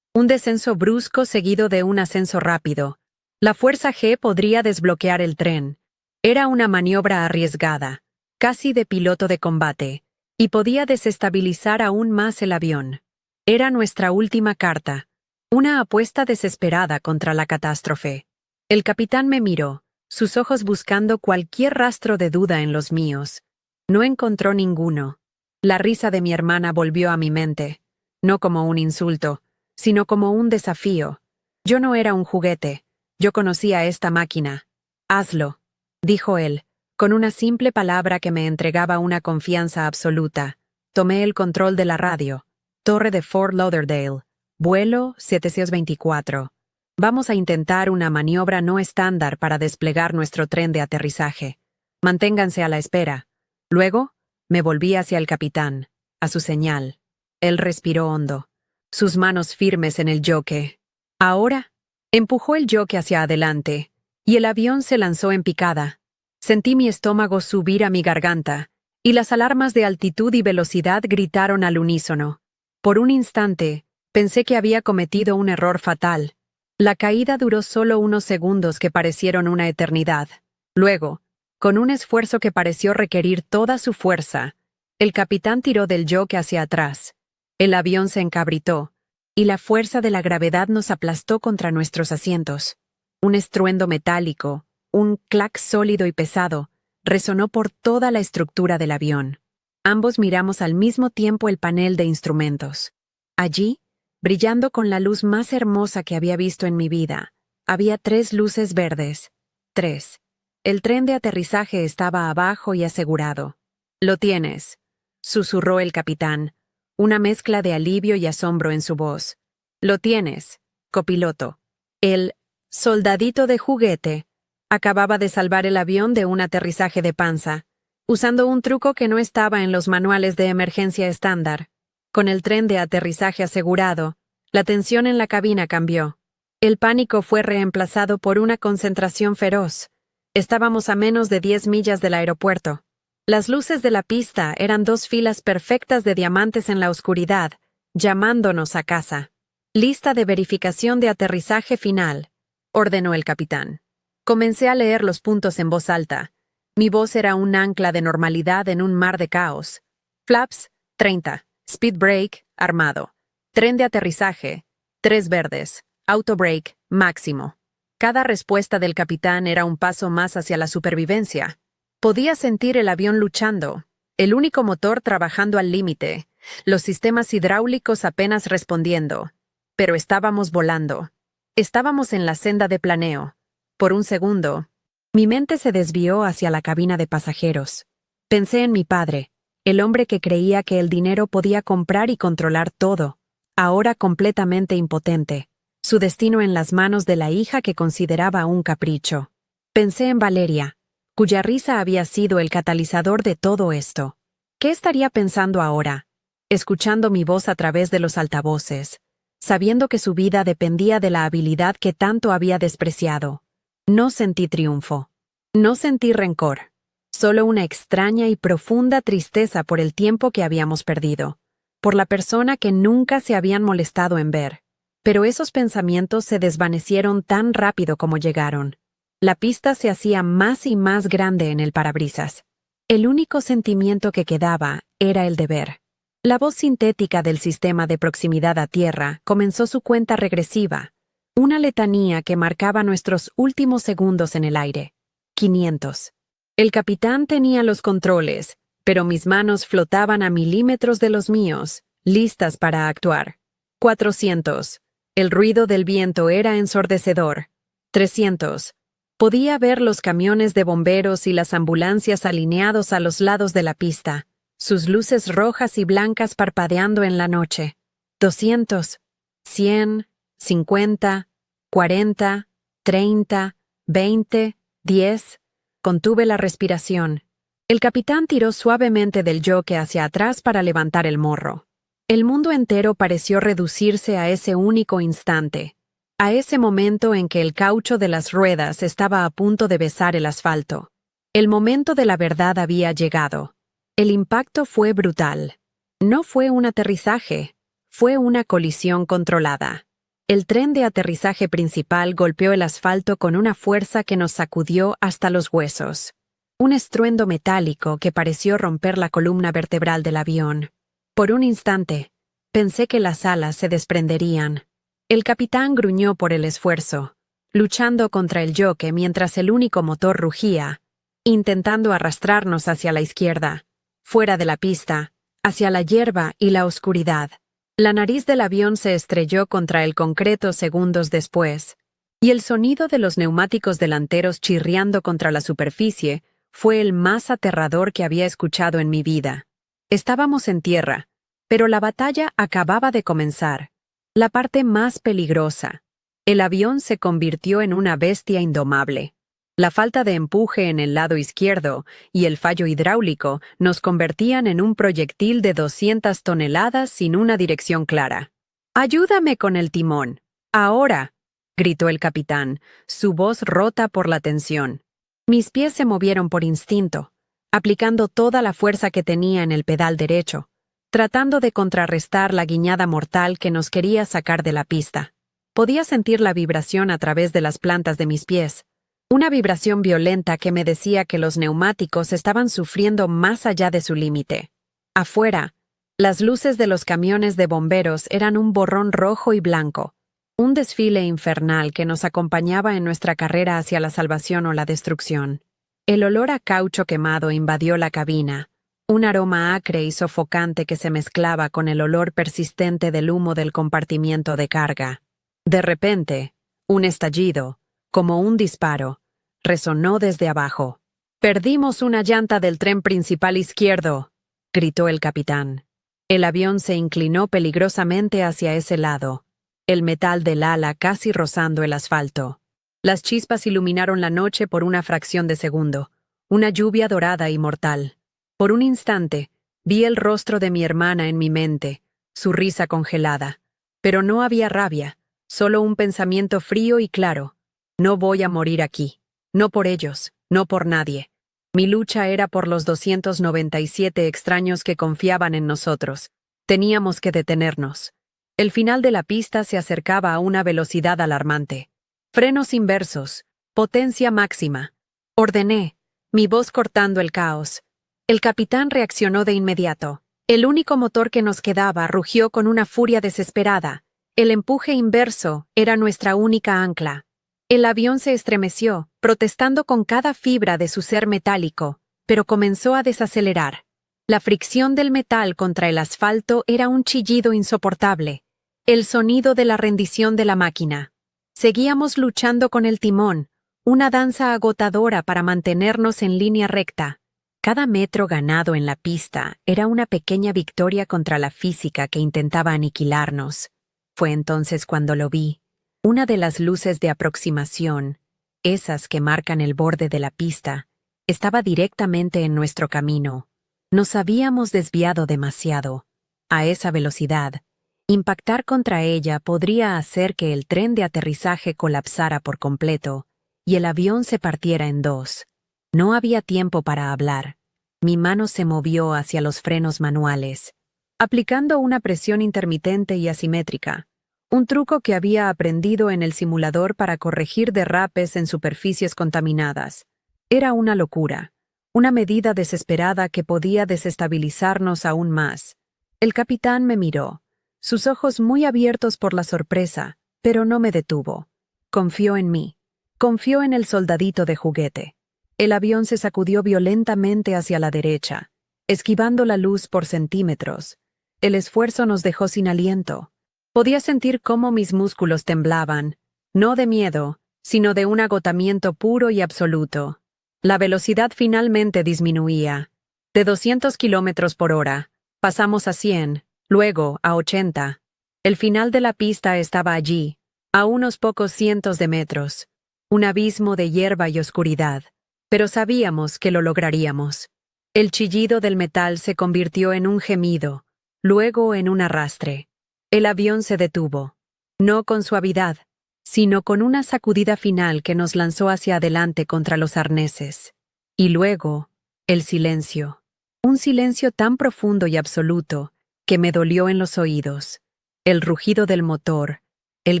Un descenso brusco seguido de un ascenso rápido. La fuerza G podría desbloquear el tren. Era una maniobra arriesgada, casi de piloto de combate, y podía desestabilizar aún más el avión. Era nuestra última carta, una apuesta desesperada contra la catástrofe. El capitán me miró, sus ojos buscando cualquier rastro de duda en los míos. No encontró ninguno. La risa de mi hermana volvió a mi mente, no como un insulto, sino como un desafío. Yo no era un juguete, yo conocía esta máquina. Hazlo, dijo él, con una simple palabra que me entregaba una confianza absoluta. Tomé el control de la radio. Torre de Fort Lauderdale, vuelo 724. Vamos a intentar una maniobra no estándar para desplegar nuestro tren de aterrizaje. Manténganse a la espera. Luego, me volví hacia el capitán, a su señal. Él respiró hondo, sus manos firmes en el yoke. Ahora, empujó el yoke hacia adelante, y el avión se lanzó en picada. Sentí mi estómago subir a mi garganta, y las alarmas de altitud y velocidad gritaron al unísono. Por un instante, pensé que había cometido un error fatal. La caída duró solo unos segundos que parecieron una eternidad. Luego, con un esfuerzo que pareció requerir toda su fuerza, el capitán tiró del yoke hacia atrás. El avión se encabritó, y la fuerza de la gravedad nos aplastó contra nuestros asientos. Un estruendo metálico, un clac sólido y pesado, resonó por toda la estructura del avión. Ambos miramos al mismo tiempo el panel de instrumentos. Allí, brillando con la luz más hermosa que había visto en mi vida, había 3 luces verdes. 3. El tren de aterrizaje estaba abajo y asegurado. «Lo tienes», susurró el capitán, una mezcla de alivio y asombro en su voz. «Lo tienes, copiloto». El soldadito de juguete acababa de salvar el avión de un aterrizaje de panza, usando un truco que no estaba en los manuales de emergencia estándar. Con el tren de aterrizaje asegurado, la tensión en la cabina cambió. El pánico fue reemplazado por una concentración feroz. Estábamos a menos de 10 millas del aeropuerto. Las luces de la pista eran 2 filas perfectas de diamantes en la oscuridad, llamándonos a casa. «Lista de verificación de aterrizaje final», ordenó el capitán. Comencé a leer los puntos en voz alta. Mi voz era un ancla de normalidad en un mar de caos. Flaps, 30. Speed brake, armado. Tren de aterrizaje, 3 verdes. Auto brake, máximo. Cada respuesta del capitán era un paso más hacia la supervivencia. Podía sentir el avión luchando, el único motor trabajando al límite, los sistemas hidráulicos apenas respondiendo. Pero estábamos volando. Estábamos en la senda de planeo. Por un segundo, mi mente se desvió hacia la cabina de pasajeros. Pensé en mi padre, el hombre que creía que el dinero podía comprar y controlar todo, ahora completamente impotente, su destino en las manos de la hija que consideraba un capricho. Pensé en Valeria, cuya risa había sido el catalizador de todo esto. ¿Qué estaría pensando ahora? Escuchando mi voz a través de los altavoces, sabiendo que su vida dependía de la habilidad que tanto había despreciado. No sentí triunfo. No sentí rencor. Solo una extraña y profunda tristeza por el tiempo que habíamos perdido, por la persona que nunca se habían molestado en ver. Pero esos pensamientos se desvanecieron tan rápido como llegaron. La pista se hacía más y más grande en el parabrisas. El único sentimiento que quedaba era el deber. La voz sintética del sistema de proximidad a tierra comenzó su cuenta regresiva, una letanía que marcaba nuestros últimos segundos en el aire. 500. El capitán tenía los controles, pero mis manos flotaban a milímetros de los míos, listas para actuar. 400. El ruido del viento era ensordecedor. 300. Podía ver los camiones de bomberos y las ambulancias alineados a los lados de la pista, sus luces rojas y blancas parpadeando en la noche. 200. 100, 50, 40, 30, 20, 10. Contuve la respiración. El capitán tiró suavemente del yoke hacia atrás para levantar el morro. El mundo entero pareció reducirse a ese único instante, a ese momento en que el caucho de las ruedas estaba a punto de besar el asfalto. El momento de la verdad había llegado. El impacto fue brutal. No fue un aterrizaje, fue una colisión controlada. El tren de aterrizaje principal golpeó el asfalto con una fuerza que nos sacudió hasta los huesos. Un estruendo metálico que pareció romper la columna vertebral del avión. Por un instante, pensé que las alas se desprenderían. El capitán gruñó por el esfuerzo, luchando contra el yoke mientras el único motor rugía, intentando arrastrarnos hacia la izquierda, fuera de la pista, hacia la hierba y la oscuridad. La nariz del avión se estrelló contra el concreto segundos después, y el sonido de los neumáticos delanteros chirriando contra la superficie fue el más aterrador que había escuchado en mi vida. Estábamos en tierra, pero la batalla acababa de comenzar. La parte más peligrosa. El avión se convirtió en una bestia indomable. La falta de empuje en el lado izquierdo y el fallo hidráulico nos convertían en un proyectil de 200 toneladas sin una dirección clara. «¡Ayúdame con el timón! ¡Ahora!», gritó el capitán, su voz rota por la tensión. Mis pies se movieron por instinto, aplicando toda la fuerza que tenía en el pedal derecho, tratando de contrarrestar la guiñada mortal que nos quería sacar de la pista. Podía sentir la vibración a través de las plantas de mis pies, una vibración violenta que me decía que los neumáticos estaban sufriendo más allá de su límite. Afuera, las luces de los camiones de bomberos eran un borrón rojo y blanco, un desfile infernal que nos acompañaba en nuestra carrera hacia la salvación o la destrucción. El olor a caucho quemado invadió la cabina, un aroma acre y sofocante que se mezclaba con el olor persistente del humo del compartimiento de carga. De repente, un estallido, como un disparo, resonó desde abajo. «¡Perdimos una llanta del tren principal izquierdo!», gritó el capitán. El avión se inclinó peligrosamente hacia ese lado, el metal del ala casi rozando el asfalto. Las chispas iluminaron la noche por una fracción de segundo, una lluvia dorada y mortal. Por un instante, vi el rostro de mi hermana en mi mente, su risa congelada. Pero no había rabia, solo un pensamiento frío y claro. No voy a morir aquí. No por ellos, no por nadie. Mi lucha era por los 297 extraños que confiaban en nosotros. Teníamos que detenernos. El final de la pista se acercaba a una velocidad alarmante. Frenos inversos, potencia máxima. Ordené, mi voz cortando el caos. El capitán reaccionó de inmediato. El único motor que nos quedaba rugió con una furia desesperada. El empuje inverso era nuestra única ancla. El avión se estremeció, protestando con cada fibra de su ser metálico, pero comenzó a desacelerar. La fricción del metal contra el asfalto era un chillido insoportable, el sonido de la rendición de la máquina. Seguíamos luchando con el timón, una danza agotadora para mantenernos en línea recta. Cada metro ganado en la pista era una pequeña victoria contra la física que intentaba aniquilarnos. Fue entonces cuando lo vi. Una de las luces de aproximación, esas que marcan el borde de la pista, estaba directamente en nuestro camino. Nos habíamos desviado demasiado. A esa velocidad, impactar contra ella podría hacer que el tren de aterrizaje colapsara por completo y el avión se partiera en dos. No había tiempo para hablar. Mi mano se movió hacia los frenos manuales, aplicando una presión intermitente y asimétrica, un truco que había aprendido en el simulador para corregir derrapes en superficies contaminadas. Era una locura, una medida desesperada que podía desestabilizarnos aún más. El capitán me miró, sus ojos muy abiertos por la sorpresa, pero no me detuvo. Confió en mí. Confió en el soldadito de juguete. El avión se sacudió violentamente hacia la derecha, esquivando la luz por centímetros. El esfuerzo nos dejó sin aliento. Podía sentir cómo mis músculos temblaban, no de miedo, sino de un agotamiento puro y absoluto. La velocidad finalmente disminuía. De 200 kilómetros por hora, pasamos a 100, luego a 80. El final de la pista estaba allí, a unos pocos cientos de metros, un abismo de hierba y oscuridad, pero sabíamos que lo lograríamos. El chillido del metal se convirtió en un gemido, luego en un arrastre. El avión se detuvo, no con suavidad, sino con una sacudida final que nos lanzó hacia adelante contra los arneses. Y luego, el silencio. Un silencio tan profundo y absoluto que me dolió en los oídos. El rugido del motor, el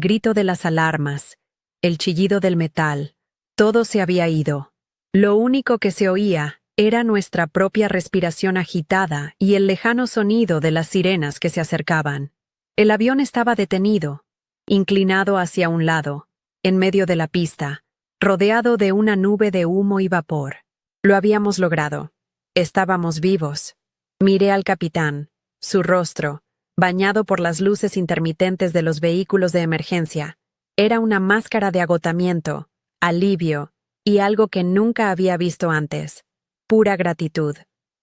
grito de las alarmas, el chillido del metal, todo se había ido. Lo único que se oía era nuestra propia respiración agitada y el lejano sonido de las sirenas que se acercaban. El avión estaba detenido, inclinado hacia un lado, en medio de la pista, rodeado de una nube de humo y vapor. Lo habíamos logrado. Estábamos vivos. Miré al capitán, su rostro, bañado por las luces intermitentes de los vehículos de emergencia. Era una máscara de agotamiento, alivio y algo que nunca había visto antes. Pura gratitud.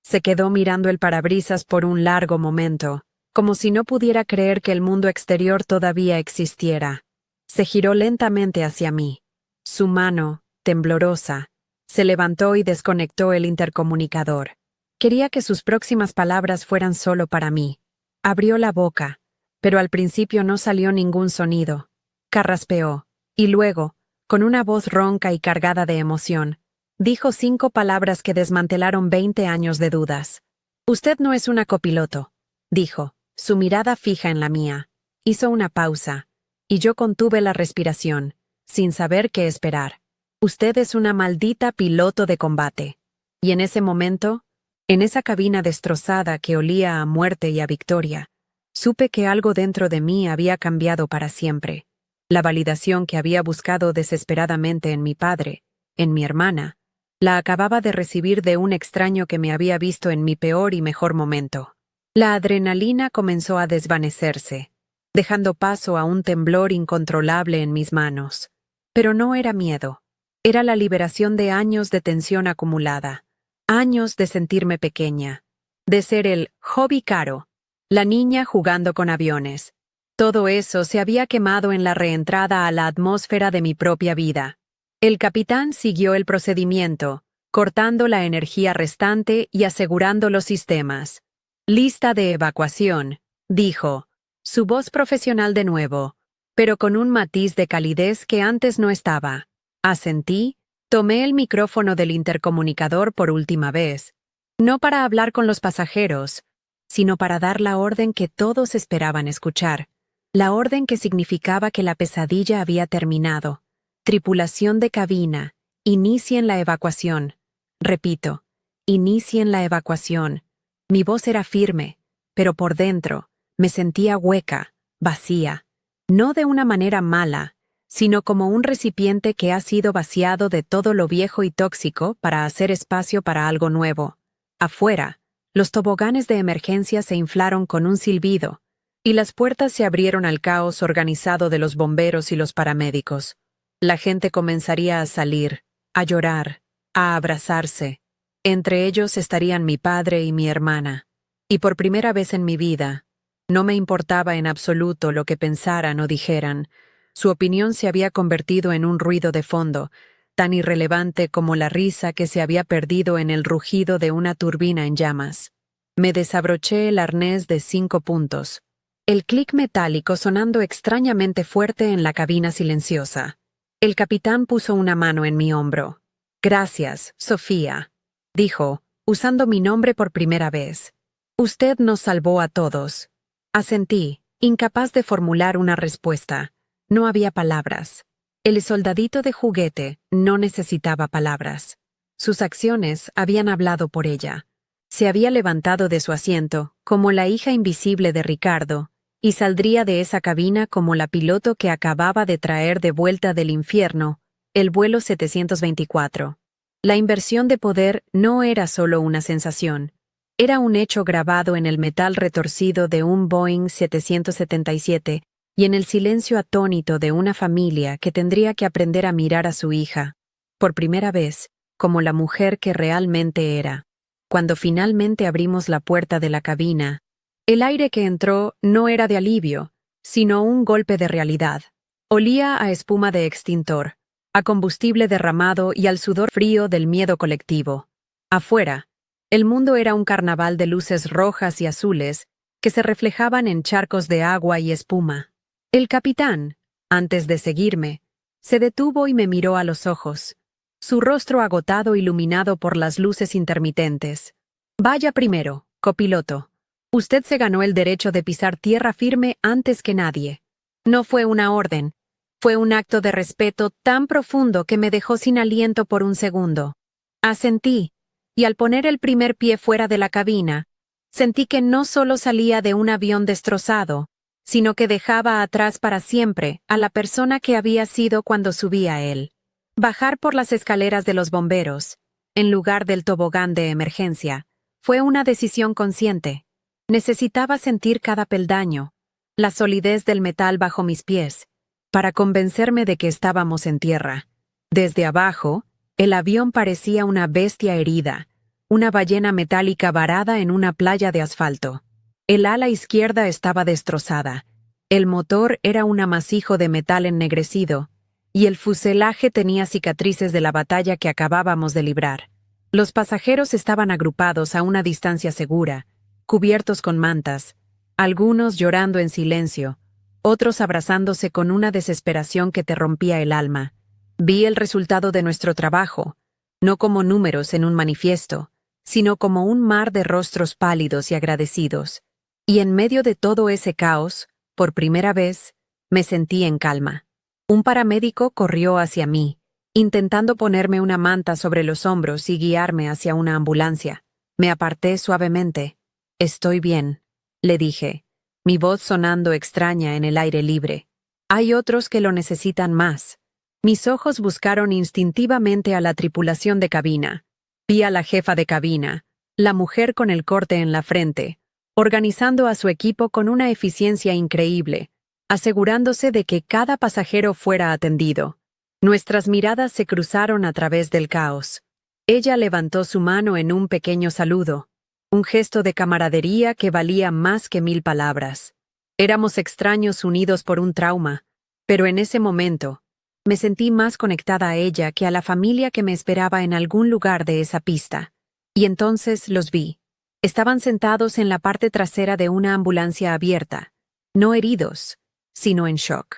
Se quedó mirando el parabrisas por un largo momento, como si no pudiera creer que el mundo exterior todavía existiera. Se giró lentamente hacia mí. Su mano, temblorosa, se levantó y desconectó el intercomunicador. Quería que sus próximas palabras fueran solo para mí. Abrió la boca, pero al principio no salió ningún sonido. Carraspeó, y luego, con una voz ronca y cargada de emoción, dijo 5 palabras que desmantelaron 20 años de dudas. «Usted no es una copiloto», dijo, su mirada fija en la mía. Hizo una pausa, y yo contuve la respiración, sin saber qué esperar. «Usted es una maldita piloto de combate». Y en ese momento, en esa cabina destrozada que olía a muerte y a victoria, supe que algo dentro de mí había cambiado para siempre. La validación que había buscado desesperadamente en mi padre, en mi hermana, la acababa de recibir de un extraño que me había visto en mi peor y mejor momento. La adrenalina comenzó a desvanecerse, dejando paso a un temblor incontrolable en mis manos. Pero no era miedo. Era la liberación de años de tensión acumulada, años de sentirme pequeña, de ser el hobby caro, la niña jugando con aviones. Todo eso se había quemado en la reentrada a la atmósfera de mi propia vida. El capitán siguió el procedimiento, cortando la energía restante y asegurando los sistemas. «Lista de evacuación», dijo, su voz profesional de nuevo, pero con un matiz de calidez que antes no estaba. Asentí, tomé el micrófono del intercomunicador por última vez, no para hablar con los pasajeros, sino para dar la orden que todos esperaban escuchar, la orden que significaba que la pesadilla había terminado. Tripulación de cabina, inicien la evacuación. Repito, inicien la evacuación. Mi voz era firme, pero por dentro me sentía hueca, vacía, no de una manera mala, sino como un recipiente que ha sido vaciado de todo lo viejo y tóxico para hacer espacio para algo nuevo. Afuera, los toboganes de emergencia se inflaron con un silbido, y las puertas se abrieron al caos organizado de los bomberos y los paramédicos. La gente comenzaría a salir, a llorar, a abrazarse. Entre ellos estarían mi padre y mi hermana. Y por primera vez en mi vida, no me importaba en absoluto lo que pensaran o dijeran. Su opinión se había convertido en un ruido de fondo, tan irrelevante como la risa que se había perdido en el rugido de una turbina en llamas. Me desabroché el arnés de 5 puntos. El clic metálico sonando extrañamente fuerte en la cabina silenciosa. El capitán puso una mano en mi hombro. «Gracias, Sofía», dijo, usando mi nombre por primera vez. «Usted nos salvó a todos». Asentí, incapaz de formular una respuesta. No había palabras. El soldadito de juguete no necesitaba palabras. Sus acciones habían hablado por ella. Se había levantado de su asiento, como la hija invisible de Ricardo, y saldría de esa cabina como la piloto que acababa de traer de vuelta del infierno el vuelo 724. La inversión de poder no era solo una sensación, era un hecho grabado en el metal retorcido de un Boeing 777 y en el silencio atónito de una familia que tendría que aprender a mirar a su hija, por primera vez, como la mujer que realmente era. Cuando finalmente abrimos la puerta de la cabina, el aire que entró no era de alivio, sino un golpe de realidad. Olía a espuma de extintor, a combustible derramado y al sudor frío del miedo colectivo. Afuera, el mundo era un carnaval de luces rojas y azules que se reflejaban en charcos de agua y espuma. El capitán, antes de seguirme, se detuvo y me miró a los ojos, su rostro agotado iluminado por las luces intermitentes. Vaya primero, copiloto. Usted se ganó el derecho de pisar tierra firme antes que nadie. No fue una orden, fue un acto de respeto tan profundo que me dejó sin aliento por un segundo. Asentí, y al poner el primer pie fuera de la cabina, sentí que no solo salía de un avión destrozado, sino que dejaba atrás para siempre a la persona que había sido cuando subí a él. Bajar por las escaleras de los bomberos, en lugar del tobogán de emergencia, fue una decisión consciente. Necesitaba sentir cada peldaño, la solidez del metal bajo mis pies, para convencerme de que estábamos en tierra. Desde abajo, el avión parecía una bestia herida, una ballena metálica varada en una playa de asfalto. El ala izquierda estaba destrozada, el motor era un amasijo de metal ennegrecido, y el fuselaje tenía cicatrices de la batalla que acabábamos de librar. Los pasajeros estaban agrupados a una distancia segura, cubiertos con mantas, algunos llorando en silencio, otros abrazándose con una desesperación que te rompía el alma. Vi el resultado de nuestro trabajo, no como números en un manifiesto, sino como un mar de rostros pálidos y agradecidos. Y en medio de todo ese caos, por primera vez, me sentí en calma. Un paramédico corrió hacia mí, intentando ponerme una manta sobre los hombros y guiarme hacia una ambulancia. Me aparté suavemente. «Estoy bien», le dije, mi voz sonando extraña en el aire libre. «Hay otros que lo necesitan más». Mis ojos buscaron instintivamente a la tripulación de cabina. Vi a la jefa de cabina, la mujer con el corte en la frente, organizando a su equipo con una eficiencia increíble, asegurándose de que cada pasajero fuera atendido. Nuestras miradas se cruzaron a través del caos. Ella levantó su mano en un pequeño saludo, un gesto de camaradería que valía más que 1000 palabras. Éramos extraños unidos por un trauma, pero en ese momento, me sentí más conectada a ella que a la familia que me esperaba en algún lugar de esa pista. Y entonces los vi. Estaban sentados en la parte trasera de una ambulancia abierta, no heridos, sino en shock.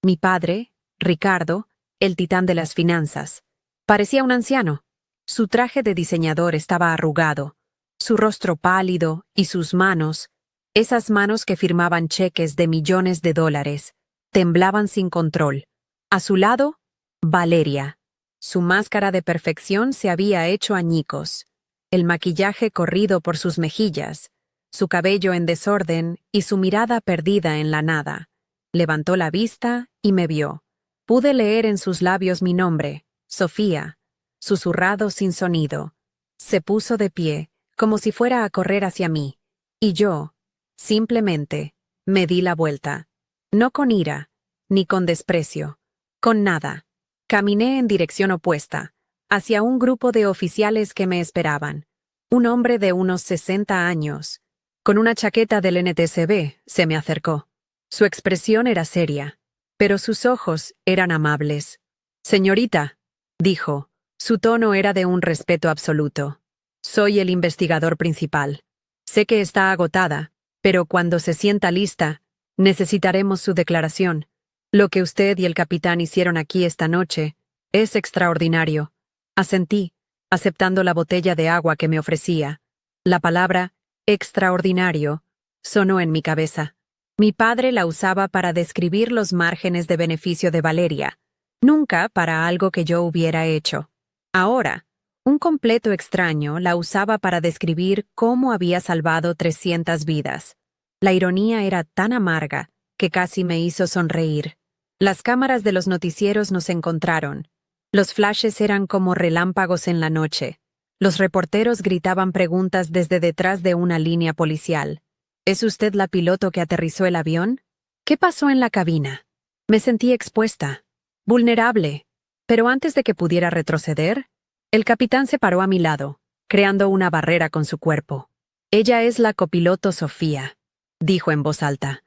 Mi padre, Ricardo, el titán de las finanzas, parecía un anciano. Su traje de diseñador estaba arrugado, su rostro pálido y sus manos, esas manos que firmaban cheques de millones de dólares, temblaban sin control. A su lado, Valeria. Su máscara de perfección se había hecho añicos, el maquillaje corrido por sus mejillas, su cabello en desorden y su mirada perdida en la nada. Levantó la vista y me vio. Pude leer en sus labios mi nombre, Sofía, susurrado sin sonido. Se puso de pie, como si fuera a correr hacia mí, y yo, simplemente, me di la vuelta. No con ira, ni con desprecio, con nada. Caminé en dirección opuesta, hacia un grupo de oficiales que me esperaban. Un hombre de unos 60 años, con una chaqueta del NTSB, se me acercó. Su expresión era seria, pero sus ojos eran amables. «Señorita», dijo, su tono era de un respeto absoluto. «Soy el investigador principal. Sé que está agotada, pero cuando se sienta lista, necesitaremos su declaración. Lo que usted y el capitán hicieron aquí esta noche es extraordinario». Asentí, aceptando la botella de agua que me ofrecía. La palabra «extraordinario» sonó en mi cabeza. Mi padre la usaba para describir los márgenes de beneficio de Valeria, nunca para algo que yo hubiera hecho. Ahora, un completo extraño la usaba para describir cómo había salvado 300 vidas. La ironía era tan amarga que casi me hizo sonreír. Las cámaras de los noticieros nos encontraron. Los flashes eran como relámpagos en la noche. Los reporteros gritaban preguntas desde detrás de una línea policial. ¿Es usted la piloto que aterrizó el avión? ¿Qué pasó en la cabina? Me sentí expuesta, vulnerable, pero antes de que pudiera retroceder, el capitán se paró a mi lado, creando una barrera con su cuerpo. «Ella es la copiloto Sofía», dijo en voz alta.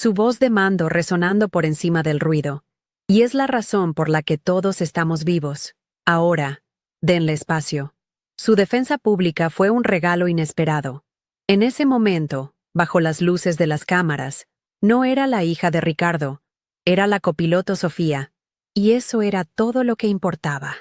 su voz de mando resonando por encima del ruido. Y es la razón por la que todos estamos vivos. Ahora, denle espacio. Su defensa pública fue un regalo inesperado. En ese momento, bajo las luces de las cámaras, no era la hija de Ricardo, era la copiloto Sofía. Y eso era todo lo que importaba.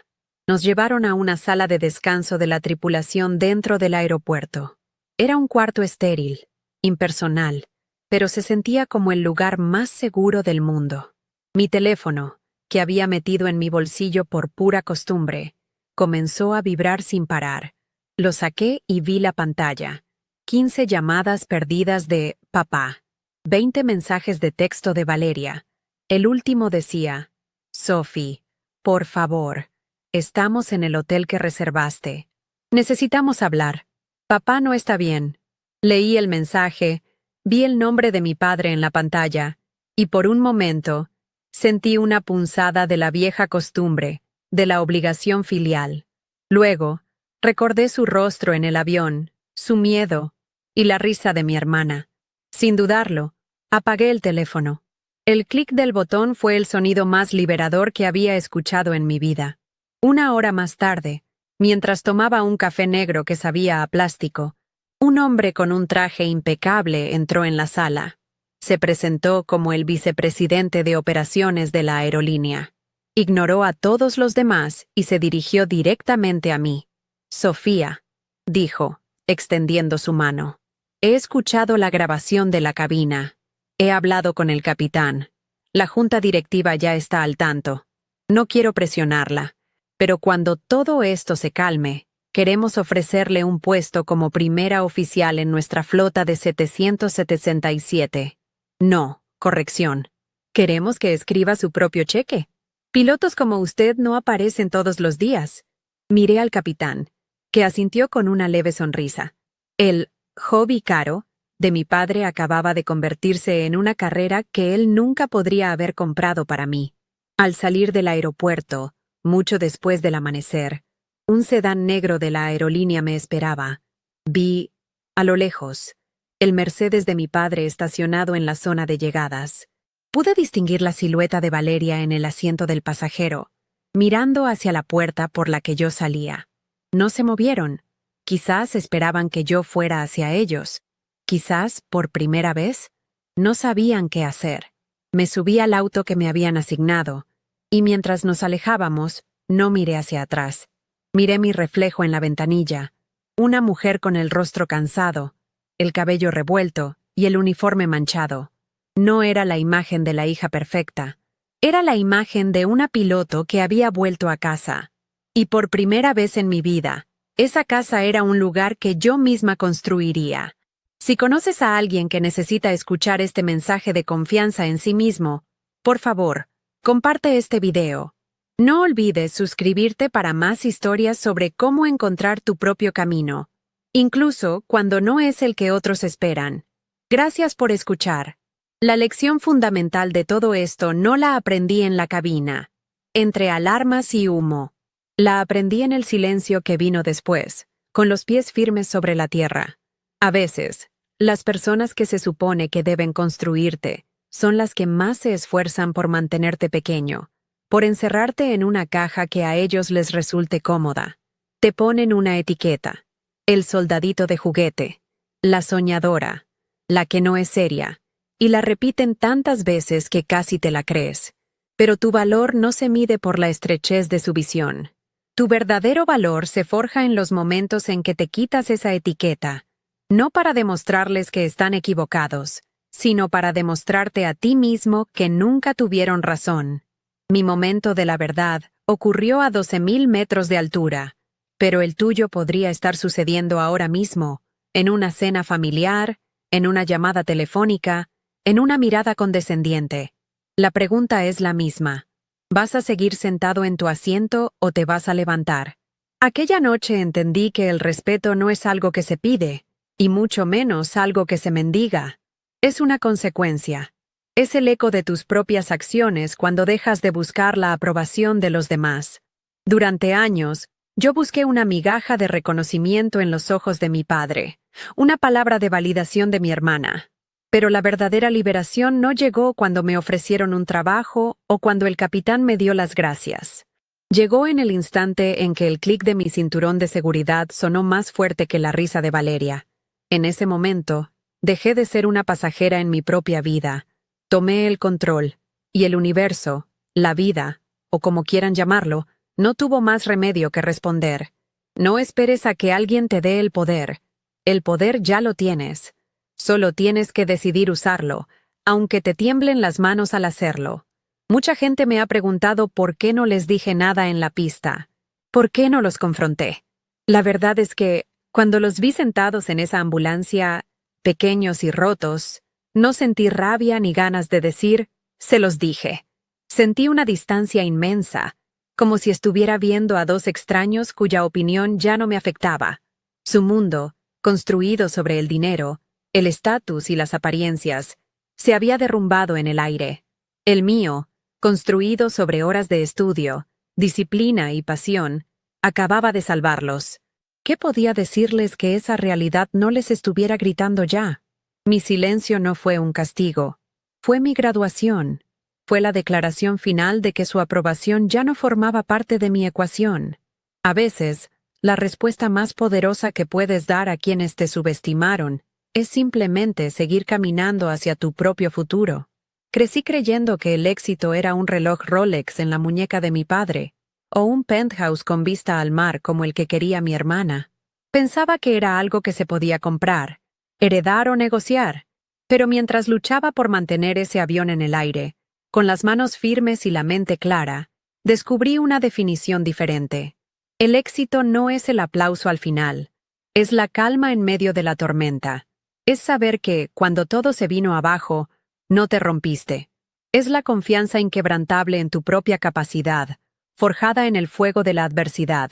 Nos llevaron a una sala de descanso de la tripulación dentro del aeropuerto. Era un cuarto estéril, impersonal, pero se sentía como el lugar más seguro del mundo. Mi teléfono, que había metido en mi bolsillo por pura costumbre, comenzó a vibrar sin parar. Lo saqué y vi la pantalla. 15 llamadas perdidas de papá. 20 mensajes de texto de Valeria. El último decía: Sophie, por favor, estamos en el hotel que reservaste. Necesitamos hablar. Papá no está bien. Leí el mensaje, vi el nombre de mi padre en la pantalla, y por un momento, sentí una punzada de la vieja costumbre, de la obligación filial. Luego, recordé su rostro en el avión, su miedo, y la risa de mi hermana. Sin dudarlo, apagué el teléfono. El clic del botón fue el sonido más liberador que había escuchado en mi vida. Una hora más tarde, mientras tomaba un café negro que sabía a plástico, un hombre con un traje impecable entró en la sala. Se presentó como el vicepresidente de operaciones de la aerolínea. Ignoró a todos los demás y se dirigió directamente a mí. Sofía, dijo, extendiendo su mano. He escuchado la grabación de la cabina. He hablado con el capitán. La junta directiva ya está al tanto. No quiero presionarla, pero cuando todo esto se calme, queremos ofrecerle un puesto como primera oficial en nuestra flota de 777. No, corrección. Queremos que escriba su propio cheque. Pilotos como usted no aparecen todos los días. Miré al capitán, que asintió con una leve sonrisa. El hobby caro de mi padre acababa de convertirse en una carrera que él nunca podría haber comprado para mí. Al salir del aeropuerto, mucho después del amanecer, un sedán negro de la aerolínea me esperaba. Vi, a lo lejos, el Mercedes de mi padre estacionado en la zona de llegadas. Pude distinguir la silueta de Valeria en el asiento del pasajero, mirando hacia la puerta por la que yo salía. No se movieron. Quizás esperaban que yo fuera hacia ellos. Quizás, por primera vez, no sabían qué hacer. Me subí al auto que me habían asignado, y mientras nos alejábamos, no miré hacia atrás. Miré mi reflejo en la ventanilla, una mujer con el rostro cansado, el cabello revuelto y el uniforme manchado. No era la imagen de la hija perfecta, era la imagen de una piloto que había vuelto a casa. Y por primera vez en mi vida, esa casa era un lugar que yo misma construiría. Si conoces a alguien que necesita escuchar este mensaje de confianza en sí mismo, por favor, comparte este video. No olvides suscribirte para más historias sobre cómo encontrar tu propio camino, incluso cuando no es el que otros esperan. Gracias por escuchar. La lección fundamental de todo esto no la aprendí en la cabina, entre alarmas y humo. La aprendí en el silencio que vino después, con los pies firmes sobre la tierra. A veces, las personas que se supone que deben construirte son las que más se esfuerzan por mantenerte pequeño, por encerrarte en una caja que a ellos les resulte cómoda. Te ponen una etiqueta: el soldadito de juguete, la soñadora, la que no es seria, y la repiten tantas veces que casi te la crees. Pero tu valor no se mide por la estrechez de su visión. Tu verdadero valor se forja en los momentos en que te quitas esa etiqueta, no para demostrarles que están equivocados, sino para demostrarte a ti mismo que nunca tuvieron razón. Mi momento de la verdad ocurrió a 12.000 metros de altura, pero el tuyo podría estar sucediendo ahora mismo, en una cena familiar, en una llamada telefónica, en una mirada condescendiente. La pregunta es la misma. ¿Vas a seguir sentado en tu asiento o te vas a levantar? Aquella noche entendí que el respeto no es algo que se pide, y mucho menos algo que se mendiga. Es una consecuencia. Es el eco de tus propias acciones cuando dejas de buscar la aprobación de los demás. Durante años, yo busqué una migaja de reconocimiento en los ojos de mi padre, una palabra de validación de mi hermana. Pero la verdadera liberación no llegó cuando me ofrecieron un trabajo o cuando el capitán me dio las gracias. Llegó en el instante en que el clic de mi cinturón de seguridad sonó más fuerte que la risa de Valeria. En ese momento, dejé de ser una pasajera en mi propia vida. Tomé el control, y el universo, la vida, o como quieran llamarlo, no tuvo más remedio que responder. No esperes a que alguien te dé el poder. El poder ya lo tienes. Solo tienes que decidir usarlo, aunque te tiemblen las manos al hacerlo. Mucha gente me ha preguntado por qué no les dije nada en la pista. ¿Por qué no los confronté? La verdad es que, cuando los vi sentados en esa ambulancia, pequeños y rotos, no sentí rabia ni ganas de decir, se los dije. Sentí una distancia inmensa, como si estuviera viendo a dos extraños cuya opinión ya no me afectaba. Su mundo, construido sobre el dinero, el estatus y las apariencias, se había derrumbado en el aire. El mío, construido sobre horas de estudio, disciplina y pasión, acababa de salvarlos. ¿Qué podía decirles que esa realidad no les estuviera gritando ya? Mi silencio no fue un castigo. Fue mi graduación. Fue la declaración final de que su aprobación ya no formaba parte de mi ecuación. A veces, la respuesta más poderosa que puedes dar a quienes te subestimaron es simplemente seguir caminando hacia tu propio futuro. Crecí creyendo que el éxito era un reloj Rolex en la muñeca de mi padre, o un penthouse con vista al mar como el que quería mi hermana. Pensaba que era algo que se podía comprar, heredar o negociar, pero mientras luchaba por mantener ese avión en el aire, con las manos firmes y la mente clara, descubrí una definición diferente. El éxito no es el aplauso al final, es la calma en medio de la tormenta. Es saber que, cuando todo se vino abajo, no te rompiste. Es la confianza inquebrantable en tu propia capacidad, forjada en el fuego de la adversidad.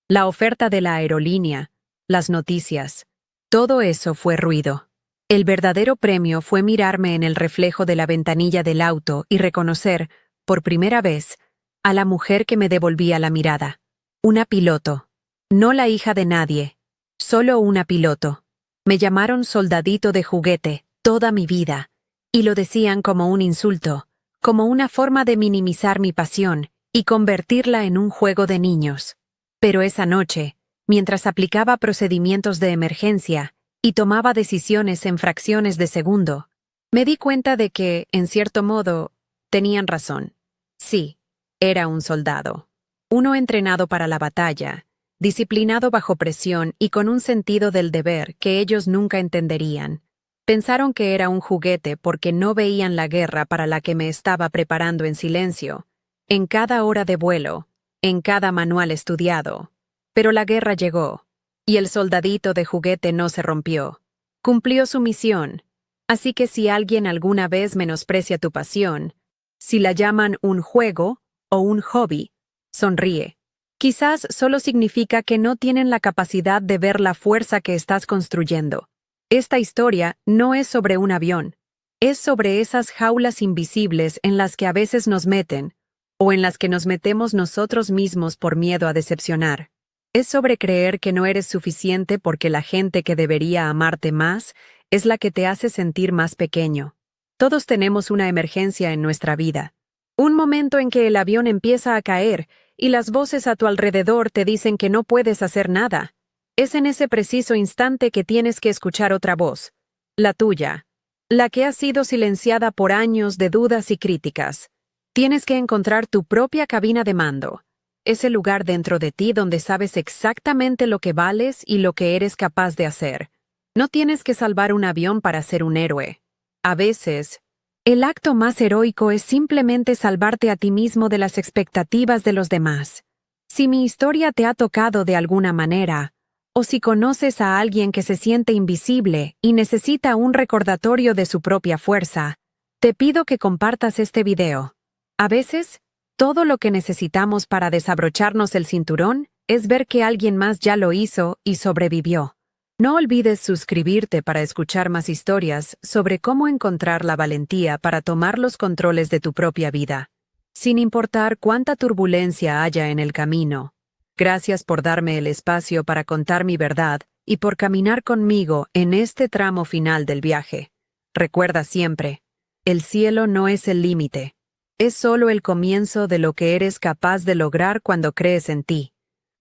La oferta de la aerolínea, las noticias, todo eso fue ruido. El verdadero premio fue mirarme en el reflejo de la ventanilla del auto y reconocer, por primera vez, a la mujer que me devolvía la mirada. Una piloto. No la hija de nadie. Solo una piloto. Me llamaron soldadito de juguete toda mi vida. Y lo decían como un insulto, como una forma de minimizar mi pasión y convertirla en un juego de niños. Pero esa noche, mientras aplicaba procedimientos de emergencia y tomaba decisiones en fracciones de segundo, me di cuenta de que, en cierto modo, tenían razón. Sí, era un soldado. Uno entrenado para la batalla, disciplinado bajo presión y con un sentido del deber que ellos nunca entenderían. Pensaron que era un juguete porque no veían la guerra para la que me estaba preparando en silencio, en cada hora de vuelo, en cada manual estudiado. Pero la guerra llegó, y el soldadito de juguete no se rompió. Cumplió su misión. Así que si alguien alguna vez menosprecia tu pasión, si la llaman un juego o un hobby, sonríe. Quizás solo significa que no tienen la capacidad de ver la fuerza que estás construyendo. Esta historia no es sobre un avión, es sobre esas jaulas invisibles en las que a veces nos meten, o en las que nos metemos nosotros mismos por miedo a decepcionar. Es sobre creer que no eres suficiente porque la gente que debería amarte más es la que te hace sentir más pequeño. Todos tenemos una emergencia en nuestra vida. Un momento en que el avión empieza a caer y las voces a tu alrededor te dicen que no puedes hacer nada. Es en ese preciso instante que tienes que escuchar otra voz, la tuya, la que ha sido silenciada por años de dudas y críticas. Tienes que encontrar tu propia cabina de mando, ese lugar dentro de ti donde sabes exactamente lo que vales y lo que eres capaz de hacer. No tienes que salvar un avión para ser un héroe. A veces, el acto más heroico es simplemente salvarte a ti mismo de las expectativas de los demás. Si mi historia te ha tocado de alguna manera, o si conoces a alguien que se siente invisible y necesita un recordatorio de su propia fuerza, te pido que compartas este video. A veces, todo lo que necesitamos para desabrocharnos el cinturón es ver que alguien más ya lo hizo y sobrevivió. No olvides suscribirte para escuchar más historias sobre cómo encontrar la valentía para tomar los controles de tu propia vida, sin importar cuánta turbulencia haya en el camino. Gracias por darme el espacio para contar mi verdad y por caminar conmigo en este tramo final del viaje. Recuerda siempre, el cielo no es el límite. Es solo el comienzo de lo que eres capaz de lograr cuando crees en ti.